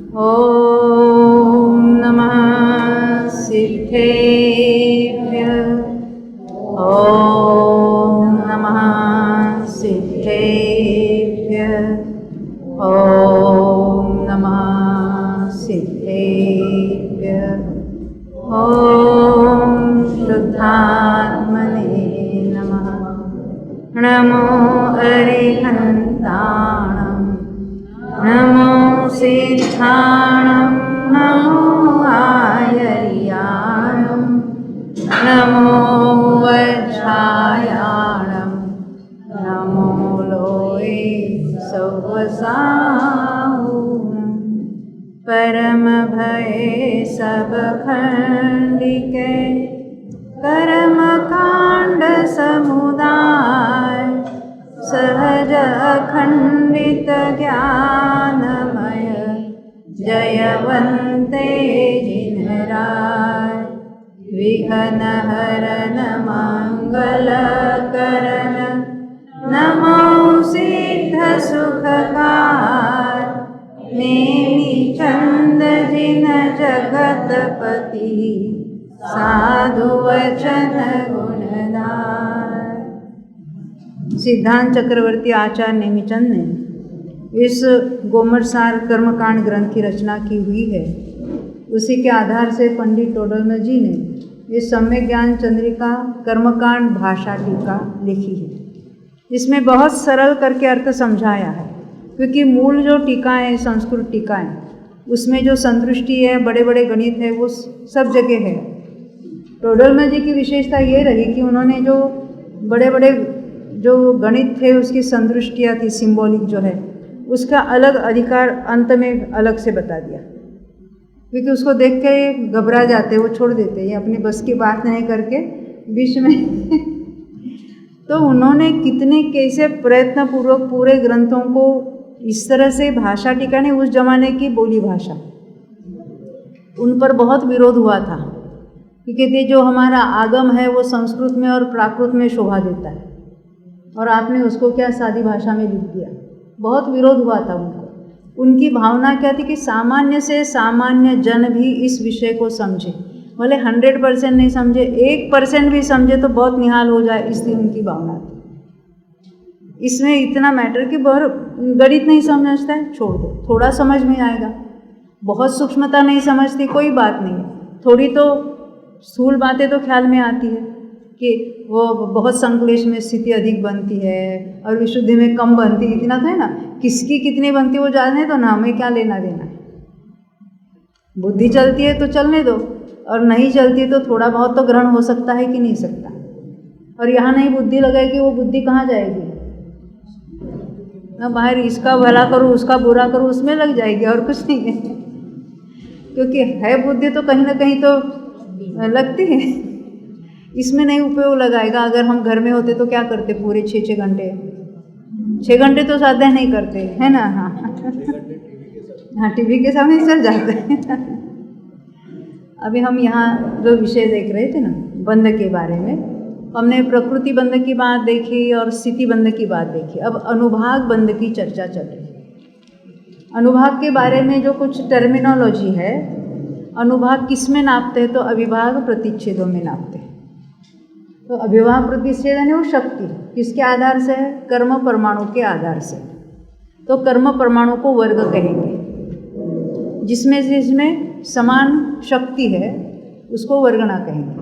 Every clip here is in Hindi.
ॐ नमः सिद्धेभ्यः। ॐ नमः सिद्धेभ्यः। ॐ नमः सिद्धेभ्यः। ॐ शुद्धात्मने नमः। नमो अरिहन्ताणं नमो सिद्धाणं नमो आयर्याणं नमो वज्रायाणं नमो लोये सौवसाहुनं परम भये सब खंडिके कर्म कांड समुदाय सहज अखंडित ज्ञानमय जयवन्ते जिनराय विघ्न हरन मंगल करन नमो सिद्ध सुखकार नेमि चंद जिन जगतपति साधु वचन गुणदार। सिद्धांत चक्रवर्ती आचार्य नेमिचंद ने इस गोमरसार कर्मकांड ग्रंथ की रचना की हुई है। उसी के आधार से पंडित टोडरमल जी ने इस सम्यक ज्ञान चंद्रिका कर्मकांड भाषा टीका लिखी है। इसमें बहुत सरल करके अर्थ समझाया है, क्योंकि मूल जो टीकाएँ संस्कृत टीकाएँ उसमें जो संतुष्टि है, बड़े बड़े गणित है, वो सब जगह है। टोडरमल जी की विशेषता ये रही कि उन्होंने जो बड़े बड़े जो गणित थे उसकी संतुष्टियाँ थी, सिंबॉलिक जो है उसका अलग अधिकार अंत में अलग से बता दिया, क्योंकि उसको देख के घबरा जाते, वो छोड़ देते, ये अपनी बस की बात नहीं करके बीच में तो उन्होंने कितने कैसे प्रयत्नपूर्वक पूरे ग्रंथों को इस तरह से भाषा टीका ने, उस जमाने की बोली भाषा, उन पर बहुत विरोध हुआ था, क्योंकि जो हमारा आगम है वो संस्कृत में और प्राकृत में शोभा देता है और आपने उसको क्या सादी भाषा में लिख दिया। बहुत विरोध हुआ था उनको। उनकी भावना क्या थी कि सामान्य से सामान्य जन भी इस विषय को समझे, भले 100% नहीं समझे, 1% भी समझे तो बहुत निहाल हो जाए, इसलिए उनकी भावना थी। इसमें इतना मैटर कि गणित नहीं समझता है, छोड़ दो, थोड़ा समझ में आएगा। बहुत सूक्ष्मता नहीं समझती, कोई बात नहीं है, थोड़ी तो स्थूल बातें तो ख्याल में आती है कि वो बहुत संक्लेश में स्थिति अधिक बनती है और विशुद्धि में कम बनती है, इतना तो है ना। किसकी कितनी बनती है वो जानने दो ना, हमें क्या लेना देना है। बुद्धि चलती है तो चलने दो, और नहीं चलती है तो थोड़ा बहुत तो ग्रहण हो सकता है कि नहीं सकता। और यहाँ नहीं बुद्धि लगाएगी, वो बुद्धि कहाँ जाएगी ना, बाहर इसका भला करूँ उसका बुरा करूँ उसमें लग जाएगी, और कुछ नहीं है। क्योंकि है बुद्धि तो कहीं ना कहीं तो लगती है, इसमें नहीं उपयोग लगाएगा। अगर हम घर में होते तो क्या करते पूरे 6 घंटे, 6 घंटे तो साध्य नहीं करते है ना। हाँ हाँ, टीवी के सामने चल जाते हैं। अभी हम यहाँ जो विषय देख रहे थे ना बंध के बारे में, हमने प्रकृति बंध की बात देखी और स्थिति बंध की बात देखी। अब अनुभाग बंध की चर्चा चल रही है। अनुभाग के बारे में जो कुछ टर्मिनोलॉजी है, अनुभाग किस में नापते हैं तो अविभाग प्रतिच्छेदों में नापते हैं। तो अविभाग प्रतिच्छेद यानी वो शक्ति किसके आधार से है, कर्म परमाणु के आधार से। तो कर्म परमाणु को वर्ग कहेंगे, जिसमें समान शक्ति है उसको वर्गणा कहेंगे।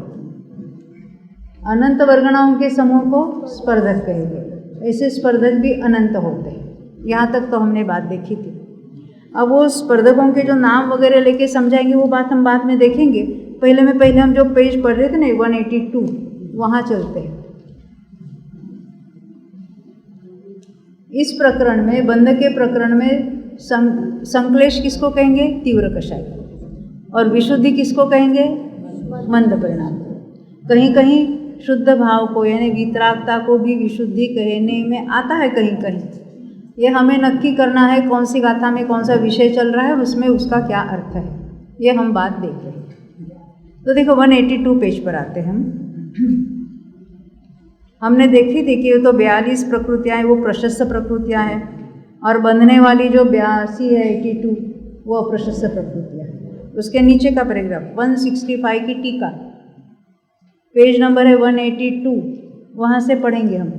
अनंत वर्गणाओं के समूह को स्पर्धक कहेंगे। ऐसे स्पर्धक भी अनंत होते हैं। यहाँ तक तो हमने बात देखी थी। अब वो स्पर्धकों के जो नाम वगैरह लेके समझाएंगे वो बात हम बाद में देखेंगे। पहले हम जो पेज पढ़ रहे थे ना 182, वहाँ चलते हैं। इस प्रकरण में, बंध के प्रकरण में संक्लेश किसको कहेंगे, तीव्र कषाय, और विशुद्धि किसको कहेंगे, मंद परिणाम। कहीं कहीं शुद्ध भाव को यानी वीतरागता को भी विशुद्धि कहने में आता है कहीं कहीं। ये हमें नक्की करना है कौन सी गाथा में कौन सा विषय चल रहा है और उसमें उसका क्या अर्थ है, ये हम बात देख रहे हैं। तो देखो 182 पेज पर आते हैं हम। हमने देखी थी कि तो 42 प्रकृतियाँ हैं, वो प्रशस्त प्रकृतियाँ हैं, और बंधने वाली जो 82 है 82 वो अप्रशस्त प्रकृतियाँ। उसके नीचे का पैराग्राफ 165 की टीका, पेज नंबर है 182, वहाँ से पढ़ेंगे हम।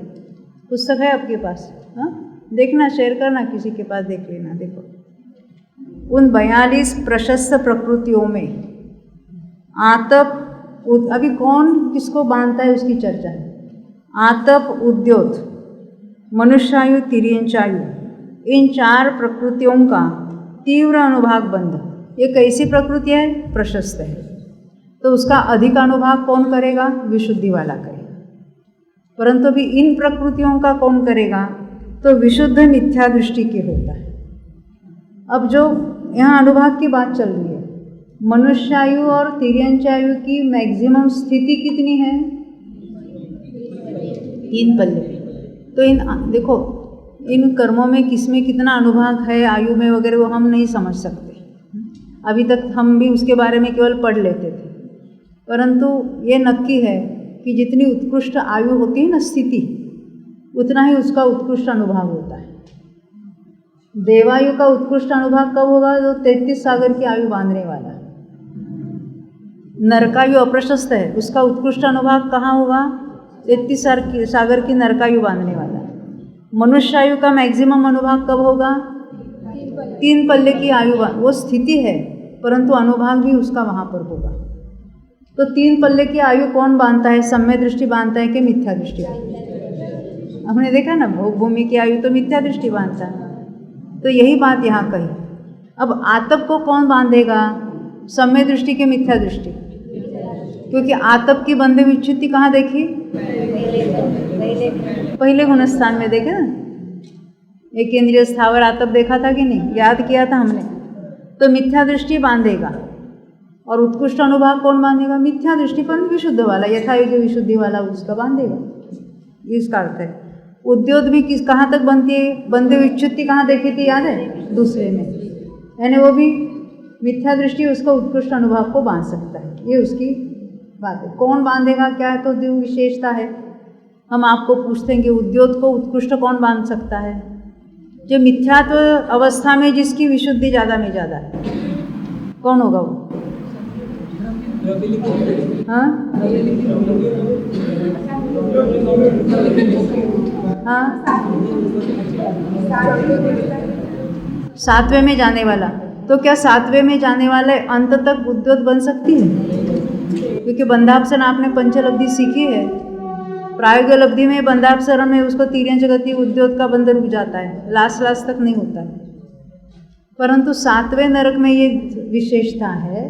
पुस्तक है आपके पास? हाँ, देखना, शेयर करना, किसी के पास देख लेना। देखो, उन 42 प्रशस्त प्रकृतियों में आतप, अभी कौन किसको बांधता है उसकी चर्चा है। आतप, उद्योत, मनुष्यायु, तिर्यंचायु, इन 4 प्रकृतियों का तीव्र अनुभाग बंध, ये कैसी प्रकृति है? प्रशस्त है। तो उसका अधिक अनुभाग कौन करेगा? विशुद्धि वाला करेगा। परंतु भी इन प्रकृतियों का कौन करेगा? तो विशुद्ध मिथ्या दृष्टि के होता है। अब जो यहाँ अनुभाग की बात चल रही है, मनुष्यायु और तिर्यंचायु की मैक्सिमम स्थिति कितनी है? 3 पल्ले। तो इन देखो, इन कर्मों में किसमें कितना अनुभाग है आयु में वगैरह, वो हम नहीं समझ सकते। अभी तक हम भी उसके बारे में केवल पढ़ लेते थे। परंतु ये नक्की है कि जितनी उत्कृष्ट आयु होती है ना, स्थिति, उतना ही उसका उत्कृष्ट अनुभाग होता है। देवायु का उत्कृष्ट अनुभाग कब होगा? जो 33 सागर की आयु बांधने वाला। नरकायु अप्रशस्त है, उसका उत्कृष्ट अनुभाग कहाँ होगा? 33 सागर की नरकायु बांधने वाला। मनुष्यायु का मैक्सिमम अनुभाग कब होगा? 3 पल्ले की आयु, वो स्थिति है परंतु अनुभाग भी उसका वहाँ पर होगा। तो 3 पल्ले की आयु कौन बांधता है? सम्य दृष्टि बांधता है कि मिथ्या दृष्टि? हमने देखा ना, भोग भूमि की आयु तो मिथ्या दृष्टि बांधता है। तो यही बात यहाँ कही। अब आतप को कौन बांधेगा? सम्य दृष्टि के मिथ्या दृष्टि? क्योंकि आतप की बंधे विच्युति कहाँ देखी? पहले गुणस्थान में देखे ना, एक केंद्रीय स्थावर आतप देखा था कि नहीं? याद किया था हमने। तो मिथ्या दृष्टि बांधेगा और उत्कृष्ट अनुभाग कौन बांधेगा? मिथ्या दृष्टि पर विशुद्ध वाला, यथायोग्य विशुद्धि वाला उसका बांधेगा। इसका अर्थ है। उद्योग भी किस कहाँ तक बनती है? बंधे विच्युति कहाँ देखी थी, याद है? दूसरे में, यानी वो भी मिथ्या दृष्टि उसका उत्कृष्ट अनुभव को बांध सकता है। ये उसकी बात है। कौन बांधेगा क्या है? तो जो विशेषता है, हम आपको पूछते हैं कि उद्योग को उत्कृष्ट कौन बांध सकता है? जो मिथ्यात्व अवस्था में जिसकी विशुद्धि ज़्यादा में ज़्यादा है, कौन होगा वो? हाँ हाँ, 7वें में जाने वाला। तो क्या 7वें में जाने वाले अंत तक उद्योग बन सकती है? क्योंकि बंधापसरण आपने पंचलब्धि सीखी है। प्रायोगिक लब्धि में बंधापसरण में उसको तिर्यंच गति उद्योग का बंध रुक जाता है, लास्ट तक नहीं होता है। परंतु 7वें नरक में ये विशेषता है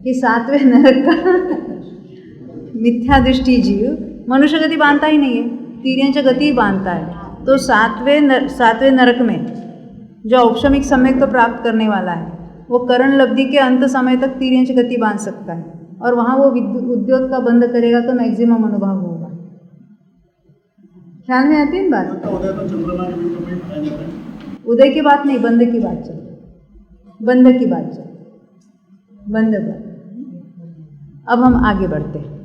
कि 7वें नरक का मिथ्या दृष्टि जीव मनुष्य गति बांधता ही नहीं है, तिर्यंच गति बांधता है। तो 7वें नरक में जो औपशमिक सम्यक तो प्राप्त करने वाला है, वो करण लब्धि के अंत समय तक तिर्यंच गति बांध सकता है और वहाँ वो उद्योग का बंध करेगा तो मैक्सिमम अनुभव होगा। ख्याल में आती है बात? उदय की बात नहीं, बंध की बात चल, बंध की बात चल, बंध बात। अब हम आगे बढ़ते हैं।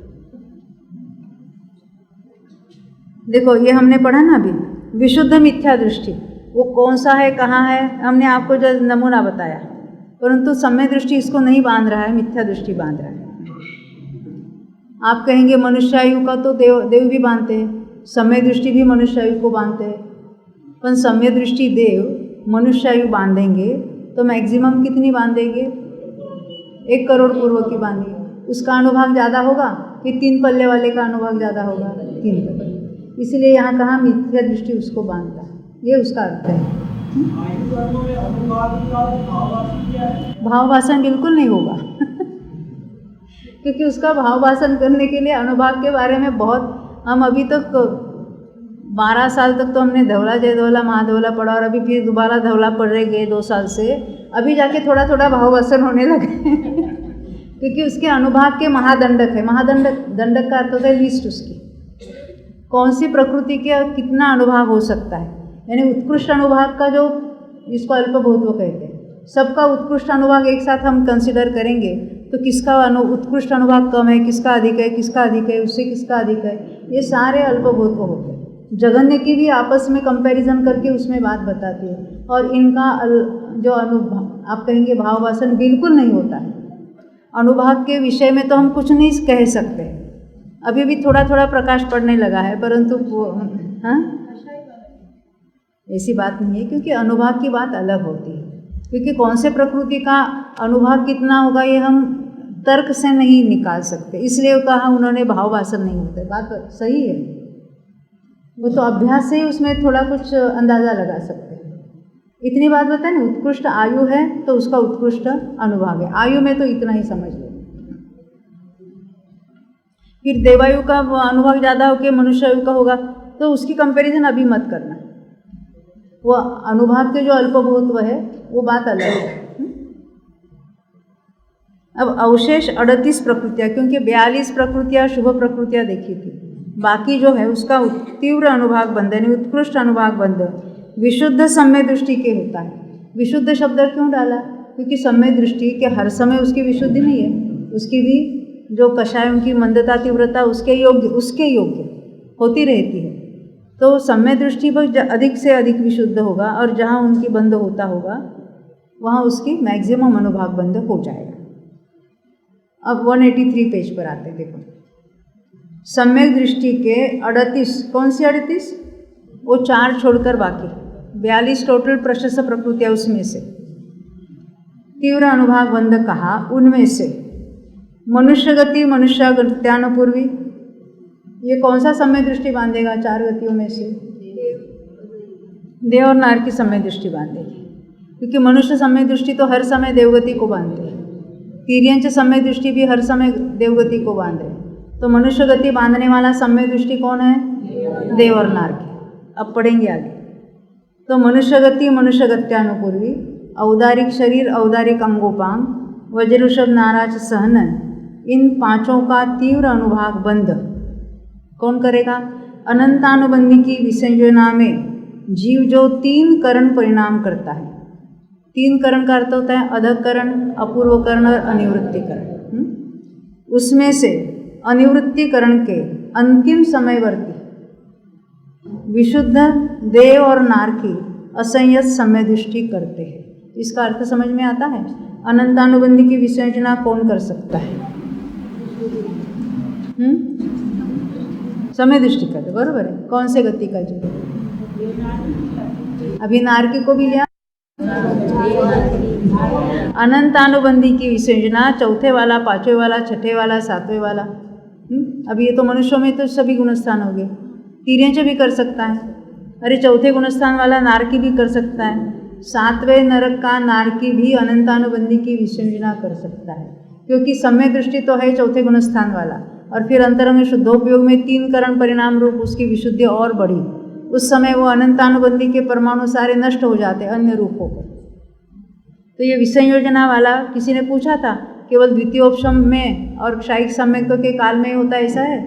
देखो, ये हमने पढ़ा ना अभी, विशुद्ध मिथ्या दृष्टि वो कौन सा है, कहाँ है, हमने आपको जो नमूना बताया। परंतु सम्य दृष्टि इसको नहीं बांध रहा है, मिथ्या दृष्टि बांध रहा है। आप कहेंगे मनुष्यायु का तो देव भी बांधते हैं, सम्य दृष्टि भी मनुष्यायु को बांधते हैं। पर सम्य दृष्टि देव मनुष्यायु बांधेंगे तो मैक्सिमम कितनी बांधेंगे? 1 करोड़ पूर्व की बांधेंगे। उसका अनुभाग ज़्यादा होगा कि 3 पल्ले वाले का अनुभाग ज़्यादा होगा? 3 पल्ले। इसलिए यहाँ कहा मिथ्या दृष्टि उसको बांधता है, ये उसका अर्थ है। भावभाषण बिल्कुल नहीं होगा क्योंकि उसका भावभाषण करने के लिए अनुभाग के बारे में बहुत, हम अभी तक 12 साल तक तो हमने धवला जयधवला महाधवला पढ़ा और अभी फिर दोबारा धवला पढ़ रहे गए 2 साल से, अभी जाके थोड़ा थोड़ा भावभाषण होने लगे क्योंकि उसके अनुभाग के महादंडक है। दंडक का अर्थ होता है लिस्ट, उसकी कौन सी प्रकृति के कितना अनुभाग हो सकता है, यानी उत्कृष्ट अनुभाग का जो, जिसको अल्पभूत्व कहते हैं, सबका उत्कृष्ट अनुभाग एक साथ हम कंसिडर करेंगे तो किसका उत्कृष्ट अनुभाग कम है, किसका अधिक है, किसका अधिक है, उससे किसका अधिक है, ये सारे अल्पभूत्व होते हैं। जगन्य की भी आपस में कंपैरिजन करके उसमें बात बताती है और इनका जो आप कहेंगे भाव वासन बिल्कुल नहीं होता है। अनुभाग के विषय में तो हम कुछ नहीं कह सकते, अभी भी थोड़ा थोड़ा प्रकाश पड़ने लगा है, परंतु हाँ ऐसी बात नहीं है, क्योंकि अनुभाग की बात अलग होती है। क्योंकि कौन से प्रकृति का अनुभाग कितना होगा ये हम तर्क से नहीं निकाल सकते, इसलिए कहा उन्होंने भाव वासन नहीं होते। बात सही है, वो तो अभ्यास से ही उसमें थोड़ा कुछ अंदाज़ा लगा सकते हैं। इतनी बात बताए ना, उत्कृष्ट आयु है तो उसका उत्कृष्ट अनुभाग है, आयु में तो इतना ही समझ लो। फिर देवायु का अनुभाग ज़्यादा होकर मनुष्य आयु का होगा तो उसकी कंपैरिजन अभी मत करना, वो अनुभाग के जो अल्पभूत्व है वो बात अलग है। अब अवशेष 38 प्रकृतियाँ, क्योंकि 42 प्रकृतियाँ शुभ प्रकृतियाँ देखी थी, बाकी जो है उसका तीव्र अनुभाग बंध यानी उत्कृष्ट अनुभाग बंध विशुद्ध सम्य दृष्टि के होता है। विशुद्ध शब्द क्यों डाला? क्योंकि सम्य दृष्टि के हर समय उसकी विशुद्धि नहीं है, उसकी भी जो कषायों की मंदता तीव्रता उसके योग्य होती रहती है। तो सम्य दृष्टि पर अधिक से अधिक विशुद्ध होगा, और जहाँ उनकी बंध होता होगा वहाँ उसकी मैक्सिमम अनुभाग बंध हो जाएगा। अब 183 पेज पर आते हैं, देखो सम्यक दृष्टि के 38, कौन सी 38? वो 4 छोड़कर बाकी 42 टोटल प्रशस्त प्रकृतियाँ, उसमें से तीव्र अनुभाग बंध कहा। उनमें से मनुष्य गति मनुष्यागत्यानुपूर्वी, ये कौन सा समय दृष्टि बांधेगा? 4 गतियों में से देव और नार की समय दृष्टि बांधेगी, क्योंकि मनुष्य समय दृष्टि तो हर समय देवगति को बांधते हैं, तिर्यंच समय दृष्टि भी हर समय देवगति को बांधे। तो मनुष्य गति बांधने वाला समय दृष्टि कौन है? देव और नार की। अब पढ़ेंगे आगे। तो मनुष्य गति मनुष्य गत्यानुपूर्वी, औदारिक शरीर औदारिक अंगोपांग, वज्रुषभ नाराज सहनन, इन 5 का तीव्र अनुभाग बंध कौन करेगा? अनंतानुबंधी की विसंयोजना में जीव जो 3 करण परिणाम करता है। 3 करण का अर्थ होता है अधकरण, अपूर्वकरण और अनिवृत्तिकरण। उसमें से अनिवृत्तिकरण के अंतिम समयवर्ती विशुद्ध देव और नार की असंयत समय दृष्टि करते हैं। इसका अर्थ समझ में आता है? अनंतानुबंधी की विसंयोजना कौन कर सकता है? समय दृष्टि करते, बरोबर है। कौन से गति का? जो अभी नारकी को भी लिया, अनंतानुबंधी की विसंयोजना, चौथे वाला, 5वें वाला, 6ठे वाला, 7वें वाला। अब ये तो मनुष्यों में तो सभी गुणस्थान हो गए। तिर्यंच भी कर सकता है, अरे चौथे गुणस्थान वाला नारकी भी कर सकता है, 7वें नरक का नारकी भी अनंतानुबंधी की विसंयोजना कर सकता है, क्योंकि सम्य दृष्टि तो है चौथे गुणस्थान वाला। और फिर अंतरंग शुद्धोपयोग में 3 करण परिणाम रूप उसकी विशुद्धि और बढ़ी, उस समय वो अनंतानुबंधी के परमाणु सारे नष्ट हो जाते अन्य रूप होकर। तो ये विसंयोजना वाला किसी ने पूछा था, केवल द्वितीयोपशम में और क्षायिक सम्यक के काल में होता है, ऐसा है?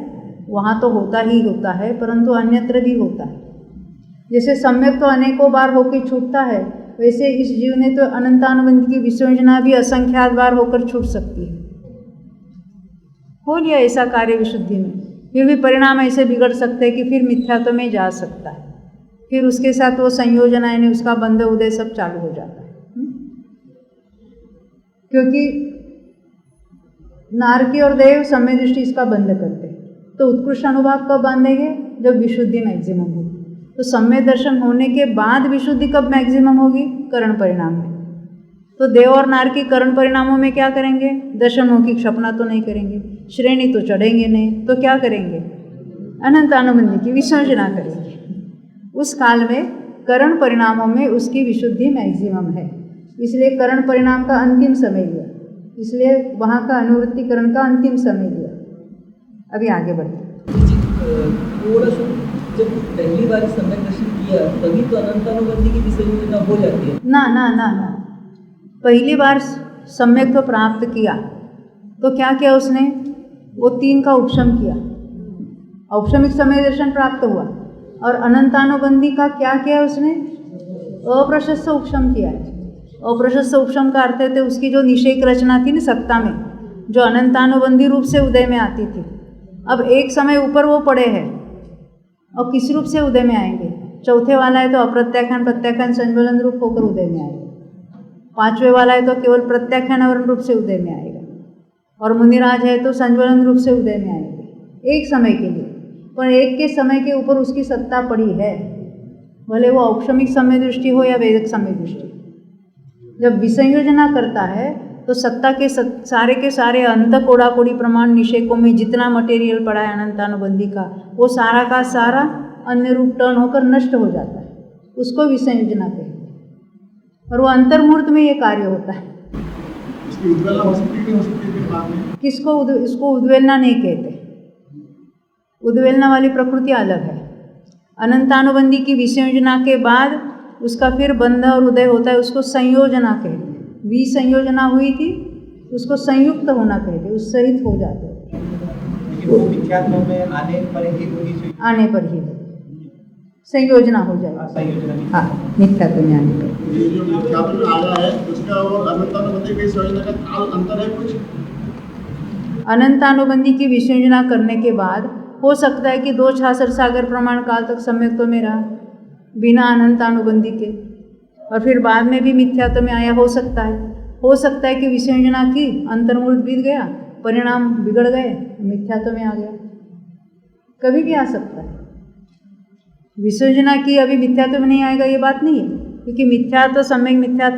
वहाँ तो होता ही होता है, परंतु अन्यत्र भी होता है। जैसे सम्यक तो अनेकों बार होकर छूटता है, वैसे इस जीव ने तो अनंतानुबंधी की विसंयोजना भी असंख्यात बार होकर छूट सकती है। हो लिया ऐसा कार्य विशुद्धि में, फिर भी परिणाम ऐसे बिगड़ सकते हैं कि फिर मिथ्यात्व में जा सकता है, फिर उसके साथ वो संयोजन यानी उसका बंध उदय सब चालू हो जाता है। क्योंकि नारकी और देव समय दृष्टि इसका बंध करते हैं। तो उत्कृष्ट अनुभाग कब बांधेंगे? जब विशुद्धि मैक्सिमम होगी। तो सम्य दर्शन होने के बाद विशुद्धि कब मैक्सिमम होगी? करण परिणाम में। तो देव और नार की करण परिणामों में क्या करेंगे? दर्शनों की क्षपना तो नहीं करेंगे, श्रेणी तो चढ़ेंगे नहीं, तो क्या करेंगे? अनंतानुबंधी की विसर्जना करेंगे। उस काल में करण परिणामों में उसकी विशुद्धि मैक्सिमम है, इसलिए करण परिणाम का अंतिम समय लिया, इसलिए वहाँ का अनुवृत्तिकरण का अंतिम समय लिया। अभी आगे बढ़ते। थोड़ा सा जब पहली बार सम्यक दर्शन किया तभी तो अनंतानुबंधी की विसंयोजना हो जाती है ना ना ना ना पहली बार सम्यक तो प्राप्त किया तो क्या किया उसने? वो 3 का उपशम किया, औपशमिक समय दर्शन प्राप्त हुआ। और अनंतानुबंधी का क्या किया उसने? अप्रशस्त उपशम किया है। अप्रशस्त उपशम का अर्थ है उसकी जो निषेक रचना थी ना सत्ता में, जो अनंतानुबंधी रूप से उदय में आती थी, अब एक समय ऊपर वो पड़े हैं और किस रूप से उदय में आएंगे? चौथे वाला है तो अप्रत्याख्यान प्रत्याख्यान संज्वलन रूप होकर उदय में आएंगे। पांचवे वाला है तो केवल प्रत्याख्यान रूप से उदय में आएगा, और मुनिराज है तो संज्वलन रूप से उदय में आएगा एक समय के लिए। पर एक के समय के ऊपर उसकी सत्ता पड़ी है, भले वो औक्षमिक समय दृष्टि हो या वैदिक समय दृष्टि। जब विसंयोजना करता है तो सत्ता के सारे के सारे अंत कोड़ा कोड़ी प्रमाण निषेकों में जितना मटेरियल पड़ा है अनंतानुबंधी का, वो सारा का सारा अन्य रूप टर्न होकर नष्ट हो जाता है, उसको विसंयोजना कहते हैं। और वो अंतर्मुहूर्त में ये कार्य होता है। इसकी उद्वेलना हो सकती है कि नहीं हो सकती है फिर बाद में? इसको उद्वेलना नहीं कहते। उद्वेलना वाली प्रकृति अलग है। अनंतानुबंधी की विसंयोजना के बाद उसका फिर बंध और उदय होता है, उसको संयोजना कहते हैं। विसंयोजना हुई थी, उसको संयुक्त होना कहते, उस सहित हो जाते हैं। लेकिन वो मिथ्यात्व में आने पर ही होनी चाहिए, आने पर ही संयोजना हो जाएगी। संयोजना। हाँ, मिथ्यात्व में आने पर। ये जो मिथ्यात्व में आया है उसका और अनंतानुबंधी की संयोजना का काल अंतर है कुछ? अनंतानुबंधी की विसंयोजना करने के बाद हो सकता है कि 2 66 सागर प्रमाण काल तक सम्यक्त्व में रहा बिना अनंतानुबंधी के, और फिर बाद में भी मिथ्यात्व में आया। हो सकता है कि विसंयोजना की, अंतर्मुहूर्त बीत गया, परिणाम बिगड़ गए, मिथ्यात्व में आ गया। कभी भी आ सकता है। विसंयोजना की अभी मिथ्यात्व में नहीं आएगा ये बात नहीं है, क्योंकि मिथ्यात्व,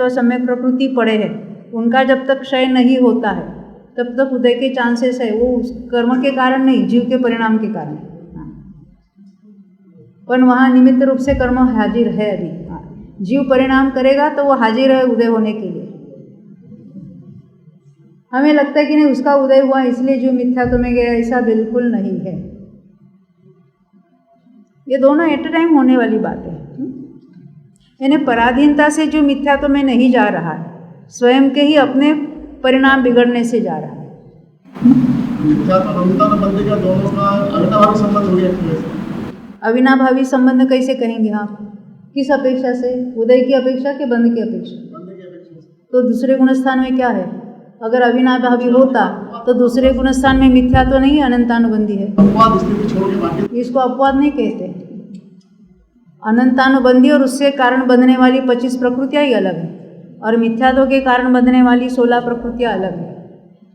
सम्यक प्रकृति पड़े हैं, उनका जब तक क्षय नहीं होता है तब तक उदय के चांसेस है। वो कर्म के कारण नहीं, जीव के परिणाम के कारण। पर वहाँ निमित्त रूप से कर्म हाजिर है अभी। जीव परिणाम करेगा तो वो हाजिर है उदय होने के लिए। हमें लगता है कि नहीं उसका उदय हुआ इसलिए जीव मिथ्यात्व में गया, ऐसा बिल्कुल नहीं है। ये दोनों एट ए टाइम होने वाली बात है। यानी पराधीनता से जो मिथ्यात्व में नहीं जा रहा है, स्वयं के ही अपने परिणाम बिगड़ने से जा रहा है। मिथ्यात्व और अनंतानुबंधी का दोनों का अविनाभावी संबंध हो गया एक तरह से। अविनाभावी संबंध कैसे कहेंगे आप? किस अपेक्षा से? उदय की अपेक्षा के बंध की अपेक्षा? बंधे की अपेक्षा से। तो दूसरे गुणस्थान में क्या है? अगर अविनाभावी होता तो दूसरे गुणस्थान में मिथ्यात्व नहीं, अनंतानुबंधी है। अपवाद स्थिति छोड़ के बाकी इसको अपवाद नहीं कहते। अनंतानुबंधी और उससे कारण बंधने वाली 25 प्रकृतियाँ ही अलग हैं, और मिथ्यात्व के कारण बंधने वाली 16 प्रकृतियाँ अलग हैं।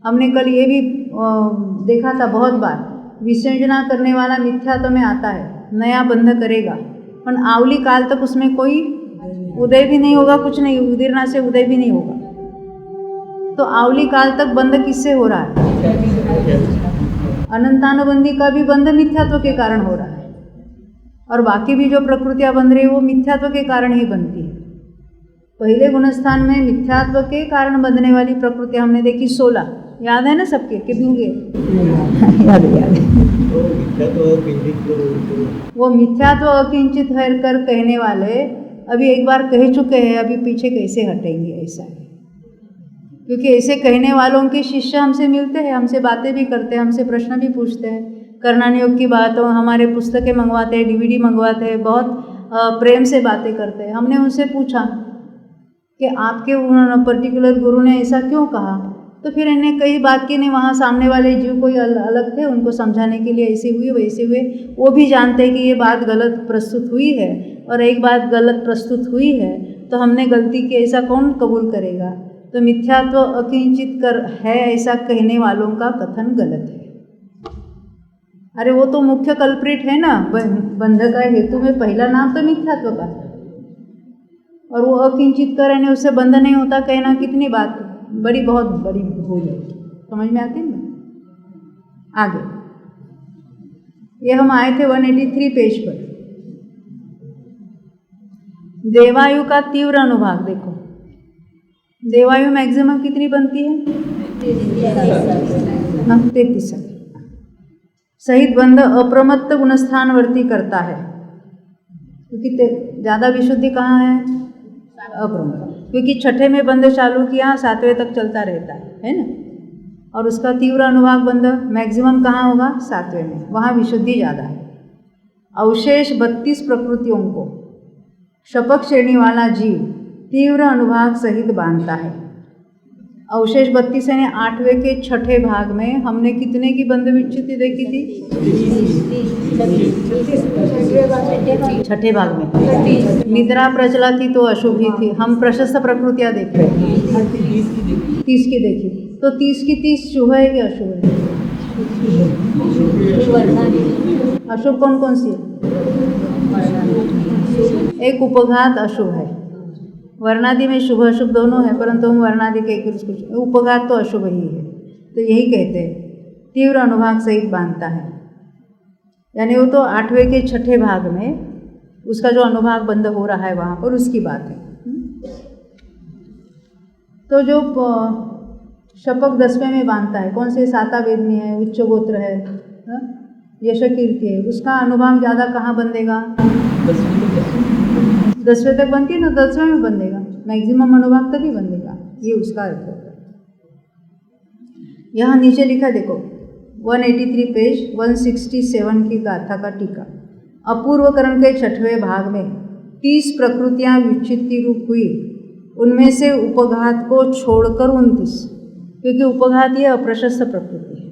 हमने कल ये भी देखा था बहुत बार, विसंयोजना करने वाला मिथ्यात्व में आता है, नया बंध करेगा, पर आवली काल तक उसमें कोई उदय भी नहीं होगा, कुछ नहीं, उदीर्णा से उदय भी नहीं होगा। तो आवली काल तक बंध किससे हो रहा है? अनंतानुबंधी का भी बंध मिथ्यात्व के कारण हो रहा है, और बाकी भी जो प्रकृतियाँ बन रही है वो मिथ्यात्व के कारण ही बनती है। पहले गुणस्थान में मिथ्यात्व के कारण बंधने वाली प्रकृतियाँ हमने देखी 16, याद है ना सबके कि भूल गए? याद है। वो मिथ्यात्व अकिंचित है कर कहने वाले अभी एक बार कह चुके हैं, अभी पीछे कैसे हटेंगे? ऐसा है, क्योंकि ऐसे कहने वालों के शिष्य हमसे मिलते हैं, हमसे बातें भी करते हैं, हमसे प्रश्न भी पूछते हैं, करणानी योग की बात हो, हमारे पुस्तकें मंगवाते हैं, DVD मंगवाते हैं, बहुत प्रेम से बातें करते हैं। हमने उनसे पूछा कि आपके पर्टिकुलर गुरु ने ऐसा क्यों कहा, तो फिर इन्हें कई बात की नहीं, वहाँ सामने वाले जीव कोई अलग थे, उनको समझाने के लिए ऐसे हुए वैसे हुए। वो भी जानते हैं कि ये बात गलत प्रस्तुत हुई है, और एक बात गलत प्रस्तुत हुई है तो हमने गलती की, ऐसा कौन कबूल करेगा? तो मिथ्यात्व अकिंचित कर है ऐसा कहने वालों का कथन गलत है। अरे वो तो मुख्य कल्प्रिट है ना, बंध का हेतु में पहला नाम तो मिथ्यात्व का, और वो अकिंचित कर यानी उससे बंध नहीं होता कहना कितनी बात बड़ी, बहुत बड़ी भूल है। समझ में आती है ना? आगे ये हम आए थे 183 पेज पर। देवायु का तीव्र अनुभाग देखो, देवायु मैक्सिमम कितनी बनती है? 33 सहित बंध अप्रमत्त गुणस्थानवर्ती करता है, क्योंकि ज़्यादा विशुद्धि कहाँ है? अप्रमत्त, क्योंकि छठे में बंध चालू किया 7वें तक चलता रहता है ना, और उसका तीव्र अनुभाग बंध मैक्सिमम कहाँ होगा? 7वें में, वहाँ विशुद्धि ज़्यादा है। अवशेष 32 प्रकृतियों को शपक श्रेणी वाला जीव तीव्र अनुभाग सहित बांधता है। अवशेष 32 यानी 8वें के छठे भाग में हमने कितने की बंध विच्छित्ति देखी थी? छठे भाग में निद्रा प्रचला थी तो अशुभी थी। हम प्रशस्त प्रकृतियाँ देख रहे हैं, 30 की देखी। तो 30 की 30 शुभ है कि अशुभ है? अशुभ कौन कौन सी है? एक उपघात अशुभ है, वर्णादि में शुभ अशुभ दोनों है, परंतु हम वर्णादि के एक उपघात तो अशुभ ही है। तो यही कहते हैं तीव्र अनुभाग सहित बांधता है, यानी वो तो 8वें के छठे भाग में उसका जो अनुभाग बंद हो रहा है वहाँ पर उसकी बात है। तो जो शपक 10वें में बांधता है, कौन से? साता वेदनी है, उच्च गोत्र है, यश कीर्ति है, उसका अनुभाग ज़्यादा कहाँ बंधेगा? 10वें तक बनती है ना, 10वें में बंधेगा, मैक्सिमम अनुभाग तभी बंधेगा। ये उसका अर्थ होता है। यहाँ नीचे लिखा देखो 183 पेज 167 की गाथा का टीका। अपूर्वकरण के छठवें भाग में 30 प्रकृतियाँ विच्छित्ति रूप हुई, उनमें से उपघात को छोड़कर 29, क्योंकि उपघात ये अप्रशस्त प्रकृति है,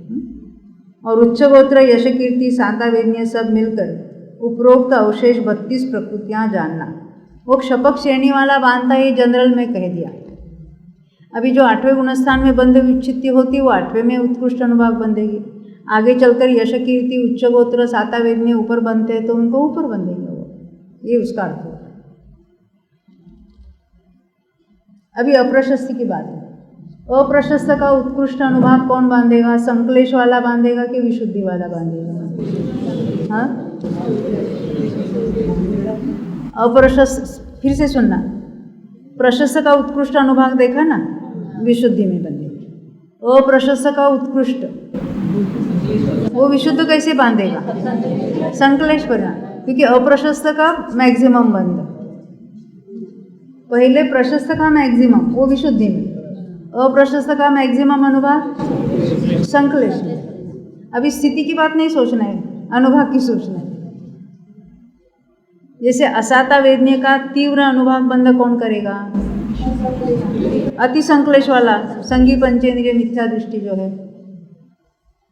और उच्च गोत्र यश कीर्ति साता वेदनीय सब मिलकर उपरोक्त अवशेष 32 प्रकृतियाँ जानना। वो क्षपक श्रेणी वाला बांधता है, जनरल में कह दिया। अभी जो 8वें गुणस्थान में बंध विच्छित्ति होती है वो 8वें में उत्कृष्ट अनुभाग बंधेगी। आगे चलकर यश कीर्ति उच्च गोत्र साता वेदनीय ऊपर बनते हैं तो उनको ऊपर बंधेंगे वो, ये उसका अर्थ होता है। अभी अप्रशस्ति की बात है। अप्रशस्त का उत्कृष्ट अनुभाग कौन बांधेगा? संकलेश वाला बांधेगा कि विशुद्धि वाला बांधेगा? हाँ, अप्रशस्त, फिर से सुनना, प्रशस्त का उत्कृष्ट अनुभाग देखा ना, विशुद्धि में बंधेगा। अप्रशस्त का उत्कृष्ट वो विशुद्ध कैसे बांधेगा? संकलेश पर, क्योंकि अप्रशस्त का मैक्सिमम बंध, पहले प्रशस्त का मैक्सिमम वो विशुद्धि में, अप्रशस्त का मैक्सिमम अनुभाग संकलेश में। अभी स्थिति की बात नहीं सोचना है, अनुभाग की सोचना है। जैसे असाता वेदनीय का तीव्र अनुभाग बंध कौन करेगा? अति संकलेश वाला, संगी पंचेंद्रिय मिथ्या दृष्टि जो है,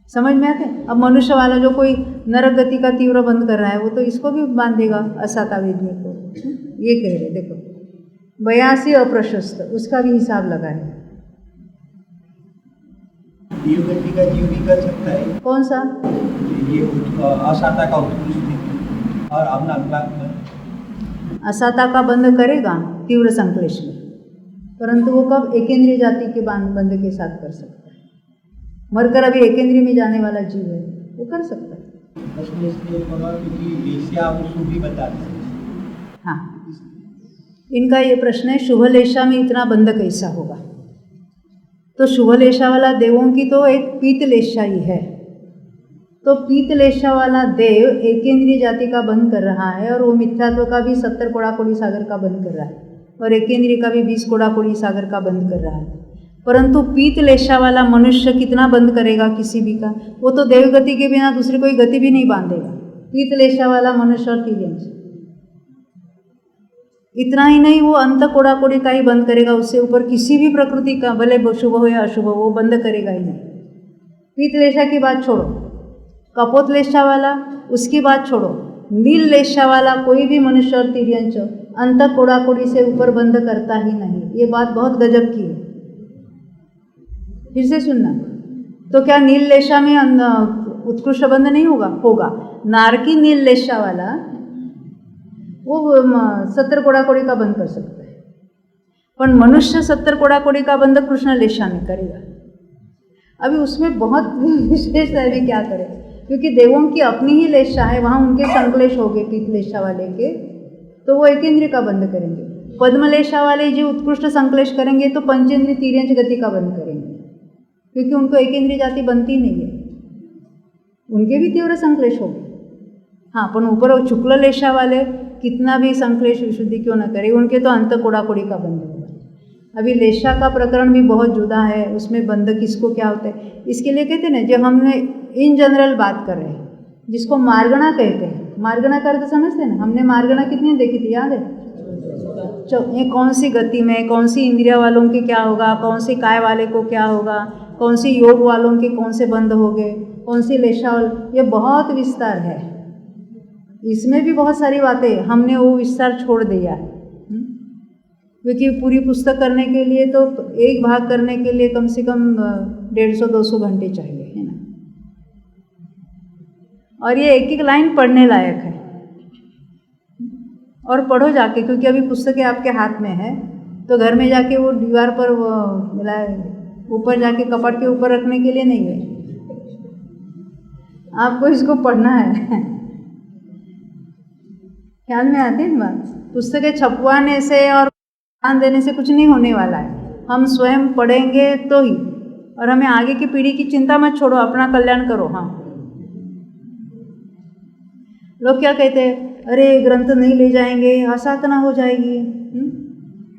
समझ में आते? अब मनुष्य वाला जो कोई नरक गति का तीव्र बंद कर रहा है वो तो इसको भी बांधेगा, असाता वेदनीय को। ये कह रहे देखो 82 अप्रशस्त, उसका भी हिसाब लगाए। जीव गति का जीव भी कर सकता है। कौन सा? ये असाता का उत्कृष्ट और अपना अनुभाग असाता का बंध करेगा तीव्र संकलेश में, परंतु वो कब? एकेंद्रीय जाति के बंध के साथ कर सकता है। मरकर अभी एकेंद्रीय में जाने वाला जीव है वो कर सकता है। प्रश्न इसलिए होगा क्योंकि लेस्या वो शुभ भी बताते हैं। हाँ, इनका ये प्रश्न है शुभ लेशा में इतना बंध कैसा होगा? तो शुभ लेशा वाला देवों की तो एक पीत लेशा ही है, तो पीत लेशा वाला देव एकेंद्रीय जाति का बंध कर रहा है, और वो मिथ्यात्व का भी 70 कोड़ाकोड़ी सागर का बंध कर रहा है, और एकेंद्रीय का भी 20 कोड़ाकोड़ी सागर का बंध कर रहा है। परंतु पीत लेशा वाला मनुष्य कितना बंद करेगा किसी भी का? वो तो देवगति के बिना दूसरी कोई गति भी नहीं बांधेगा। पीत लेशा वाला मनुष्य और तीर्यंश, इतना ही नहीं, वो अंत कोड़ाकोड़ी का ही बंद करेगा, उससे ऊपर किसी भी प्रकृति का भले शुभ हो या अशुभ हो वो बंद करेगा ही नहीं। पीत लेशा की बात छोड़ो, कपोत लेशा वाला उसकी बात छोड़ो, नील लेशा वाला कोई भी मनुष्य और तीर्यंश अंत कोड़ाकोड़ी से ऊपर बंद करता ही नहीं। ये बात बहुत गजब की है, फिर से सुनना। तो क्या नील लेशा में उत्कृष्ट बंध नहीं होगा? होगा। नारकी नील लेशा वाला वो 70 कोड़ाकोड़ी का बंद कर सकता है, पर मनुष्य 70 कोड़ाकोड़ी का बंद कृष्ण लेशा में करेगा। अभी उसमें बहुत विशेष है, अभी क्या करें, क्योंकि देवों की अपनी ही लेशा है, वहाँ उनके संकलेश हो गए पीत लेशा वाले के, तो वो एकेंद्रीय का बंद करेंगे। पद्मलेशा वाले जो उत्कृष्ट संकलेश करेंगे तो पंचेंद्रीय तीर्यंश गति का बंद करेंगे, क्योंकि उनको एकेंद्रीय जाति बनती नहीं है, उनके भी तीव्र संकलेश हो गए। हाँ, पर ऊपर शुक्ल लेशा वाले कितना भी संकलेश विशुद्धि क्यों न करे, उनके तो अंत कोड़ाकोड़ी का बंध होगा। अभी लेशा का प्रकरण भी बहुत जुदा है, उसमें बंध किसको क्या होता है, इसके लिए कहते हैं ना, जो हमने इन जनरल बात कर रहे हैं, जिसको मार्गणा कहते हैं। मार्गणा का अर्थ समझते हैं ना, हमने मार्गणा कितनी देखी थी, याद है? ये कौन सी गति में, कौन सी इंद्रिया वालों के क्या होगा, कौन सी काय वाले को क्या होगा, कौन सी योग वालों के कौन से बंद हो गए, कौन सी लेशा वाले, ये बहुत विस्तार है। इसमें भी बहुत सारी बातें हमने वो विस्तार छोड़ दिया है, क्योंकि पूरी पुस्तक करने के लिए तो एक भाग करने के लिए कम से कम 150-200 घंटे चाहिए, है ना। और ये एक एक लाइन पढ़ने लायक है, और पढ़ो जाके, क्योंकि अभी पुस्तकें आपके हाथ में है, तो घर में जाके वो दीवार पर वो मिला ऊपर जाके कपट के ऊपर रखने के लिए नहीं है, आपको इसको पढ़ना है। ख्याल में आती है बात। पुस्तकें छपवाने से और ध्यान देने से कुछ नहीं होने वाला है, हम स्वयं पढ़ेंगे तो ही। और हमें आगे की पीढ़ी की चिंता मत छोड़ो, अपना कल्याण करो। हाँ, लोग क्या कहते हैं, अरे ग्रंथ नहीं ले जाएंगे, असाधना हो जाएगी।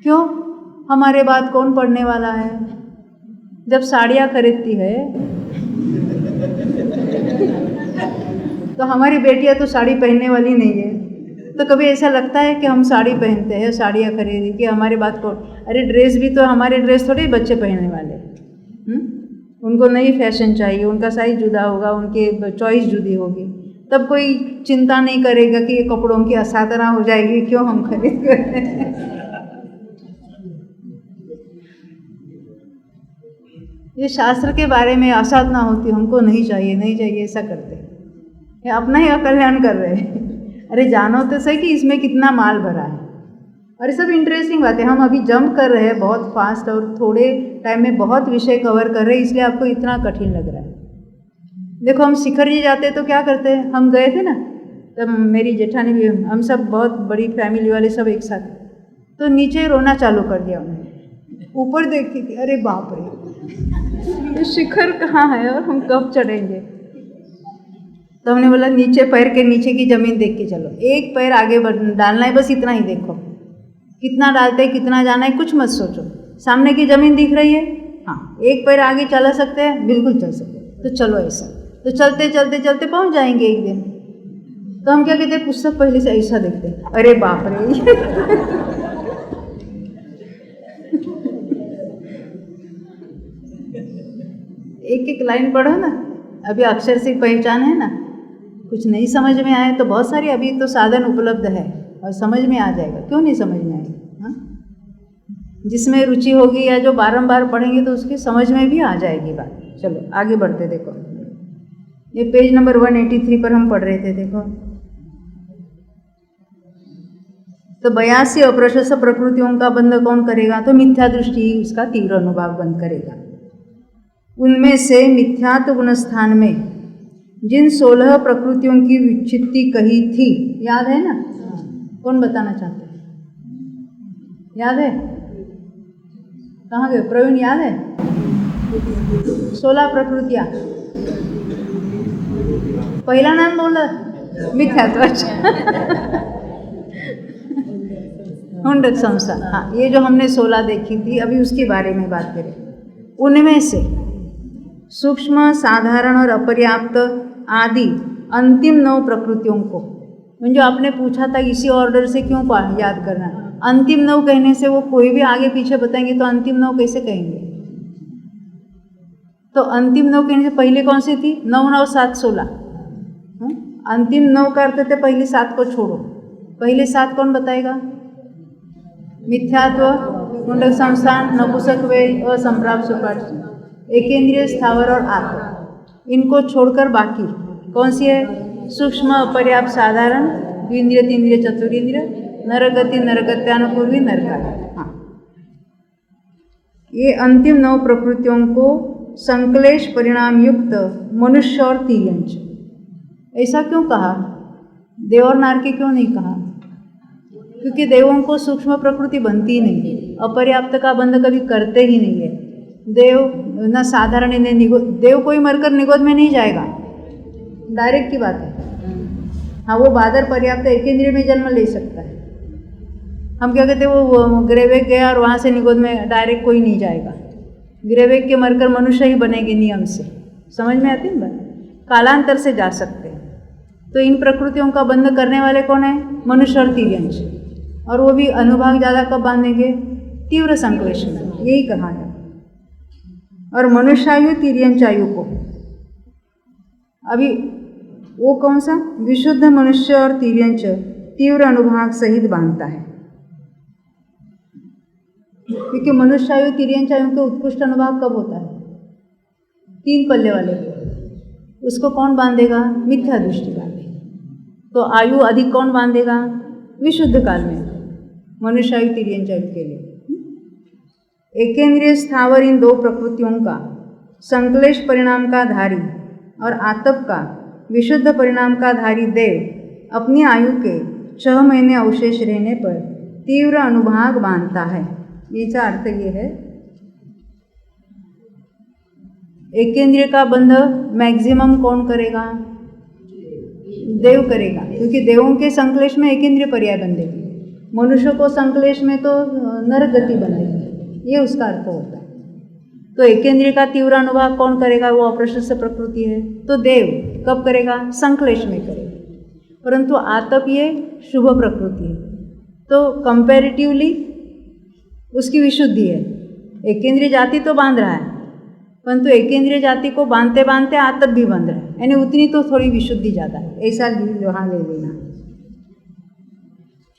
क्यों? हमारे बाद कौन पढ़ने वाला है? जब साड़ियाँ खरीदती है तो हमारी बेटियाँ तो साड़ी पहनने वाली नहीं है, तो कभी ऐसा लगता है कि हम साड़ी पहनते हैं, साड़ियाँ खरीदी कि हमारे बाद कौन? अरे ड्रेस भी तो हमारे ड्रेस थोड़े बच्चे पहनने वाले, उनको नई फैशन चाहिए, उनका साइज जुदा होगा, उनके चॉइस जुदी होगी, तब कोई चिंता नहीं करेगा कि ये कपड़ों की असाधना हो जाएगी, क्यों हम खरीद करते हैं। ये शास्त्र के बारे में असाधना होती, हमको नहीं चाहिए, नहीं चाहिए, ऐसा करते हैं, ये अपना ही अकल्याण कर रहे हैं। अरे जानो तो सही कि इसमें कितना माल भरा है। और ये सब इंटरेस्टिंग बात है। हम अभी जंप कर रहे हैं बहुत फास्ट, और थोड़े टाइम में बहुत विषय कवर कर रहे हैं, इसलिए आपको इतना कठिन लग रहा है। देखो, हम शिखर जी जाते तो क्या करते हैं, हम गए थे ना, तब मेरी जेठानी भी, हम सब बहुत बड़ी फैमिली वाले सब एक साथ, तो नीचे रोना चालू कर दिया उन्होंने। ऊपर देखी थी, अरे बाप रे, ये शिखर कहाँ है और हम कब चढ़ेंगे। तो हमने बोला नीचे, पैर के नीचे की ज़मीन देख के चलो, एक पैर आगे डालना है, बस इतना ही देखो, कितना डालते हैं, कितना जाना है, कुछ मत सोचो। सामने की ज़मीन दिख रही है, हाँ, एक पैर आगे चला सकते हैं, बिल्कुल चल सकते हैं, तो चलो ऐसा। तो चलते चलते चलते पहुंच जाएंगे एक दिन। तो हम क्या कहते हैं, पुस्तक पहले से ऐसा देखते हैं, अरे बाप रे। एक एक लाइन पढ़ो ना, अभी अक्षर से पहचान है ना, कुछ नहीं समझ में आए तो बहुत सारी अभी तो साधन उपलब्ध है और समझ में आ जाएगा, क्यों नहीं समझ में आएगा। हाँ, जिसमें रुचि होगी या जो बारंबार पढ़ेंगे तो उसकी समझ में भी आ जाएगी बात। चलो आगे बढ़ते, देखो ये पेज नंबर 183 पर हम पढ़ रहे थे। देखो, तो 82 अप्रशस्त प्रकृतियों का बंध कौन करेगा, तो मिथ्या दृष्टि ही उसका तीव्र अनुभाव बंद करेगा। उनमें से मिथ्यात्व गुण स्थान में जिन 16 प्रकृतियों की विच्छित्ति कही थी, याद है ना? कौन बताना चाहते हैं? याद है? कहाँ गए प्रवीण, याद है? 16 प्रकृतियाँ। पहला नाम बोला मिथ्यात्व, हुंडक संसार। हाँ, ये जो हमने 16 देखी थी, अभी उसके बारे में बात करें। उनमें से सूक्ष्म, साधारण और अपर्याप्त आदि अंतिम 9 प्रकृतियों को, जो आपने पूछा था इसी ऑर्डर से क्यों याद करना, अंतिम 9 कहने से वो कोई भी आगे पीछे बताएंगे तो अंतिम 9 कैसे कहेंगे। तो अंतिम 9 कहने से पहले कौन सी थी? 9, 9, 7, 16। अंतिम 9 का अर्थ थे पहले 7 को छोड़ो। पहले 7 कौन बताएगा? मिथ्यात्व, मुंडक संस्थान, नपुंसक वेद, असंप्राप्त सुपाठ, एकेंद्रिय, स्थावर और आत्मा। इनको छोड़कर बाकी कौन सी है? सूक्ष्म, अपर्याप्त, साधारण, द्विंद्रिय, तीन्द्रिय, चतुरिंद्रिय, नरगति, नरगत्यानुपूर्वी, नरकाली। हाँ, ये अंतिम 9 प्रकृतियों को संक्लेश परिणाम युक्त मनुष्य और तिर्यंच, ऐसा क्यों कहा? देव और नारकी क्यों नहीं कहा? क्योंकि देवों को सूक्ष्म प्रकृति बनती नहीं, अपर्याप्त का बंध कभी करते ही नहीं है। देव न साधारण, इन्हें निगोद, देव कोई मरकर निगोद में नहीं जाएगा, डायरेक्ट की बात है। हाँ, वो बादर पर्याप्त एकेंद्रिय में जन्म ले सकता है। हम क्या कहते हैं, वो ग्रेवेक गया और वहाँ से निगोद में डायरेक्ट कोई नहीं जाएगा। ग्रेवेक के मरकर मनुष्य ही बनेंगे नियम से। समझ में आती है बात? कालांतर से जा सकते हैं। तो इन प्रकृतियों का बंध करने वाले कौन है? मनुष्य और तिर्यंच। और वो भी अनुभाग ज़्यादा कब बांधेंगे? तीव्र संक्लेश में, यही कहा है। और मनुष्यायु तिर्यंचायु को अभी वो कौन सा? विशुद्ध मनुष्य और तिर्यंच तीव्र अनुभाग सहित बांधता है, क्योंकि मनुष्यायु तिर्यंचायु के उत्कृष्ट अनुभाग कब होता है? 3 पल्ले वाले। उसको कौन बांधेगा? मिथ्या दृष्टि बांधेगा। तो आयु अधिक कौन बांधेगा? विशुद्ध काल में मनुष्यायु तिर्यंचायु के लिए। एकेंद्रिय स्थावर इन 2 प्रकृतियों का संक्लेश परिणाम का धारी और आतप का विशुद्ध परिणाम का धारी देव अपनी आयु के 6 महीने अवशेष रहने पर तीव्र अनुभाग बांधता है। इसका अर्थ ये है, एकेंद्रिय का बंध मैक्सिमम कौन करेगा? देव करेगा, क्योंकि देवों के संक्लेश में एकेंद्रिय पर्याय बंधेगी। मनुष्य को संक्लेश में तो नरक गति बंधेगी, ये उसका अर्थ होता है। तो एकेंद्रिय का तीव्र अनुभाग कौन करेगा? वो अप्रशस्त प्रकृति है, तो देव कब करेगा? संक्लेश में करेगा। परंतु आतप ये शुभ प्रकृति है, तो कंपैरेटिवली उसकी विशुद्धि है। एकेंद्रिय जाति तो बांध रहा है, परंतु एकेंद्रिय जाति को बांधते बांधते आतप भी बांध रहा है, यानी उतनी तो थोड़ी विशुद्धि ज़्यादा है, ऐसा वहाँ ले लेना।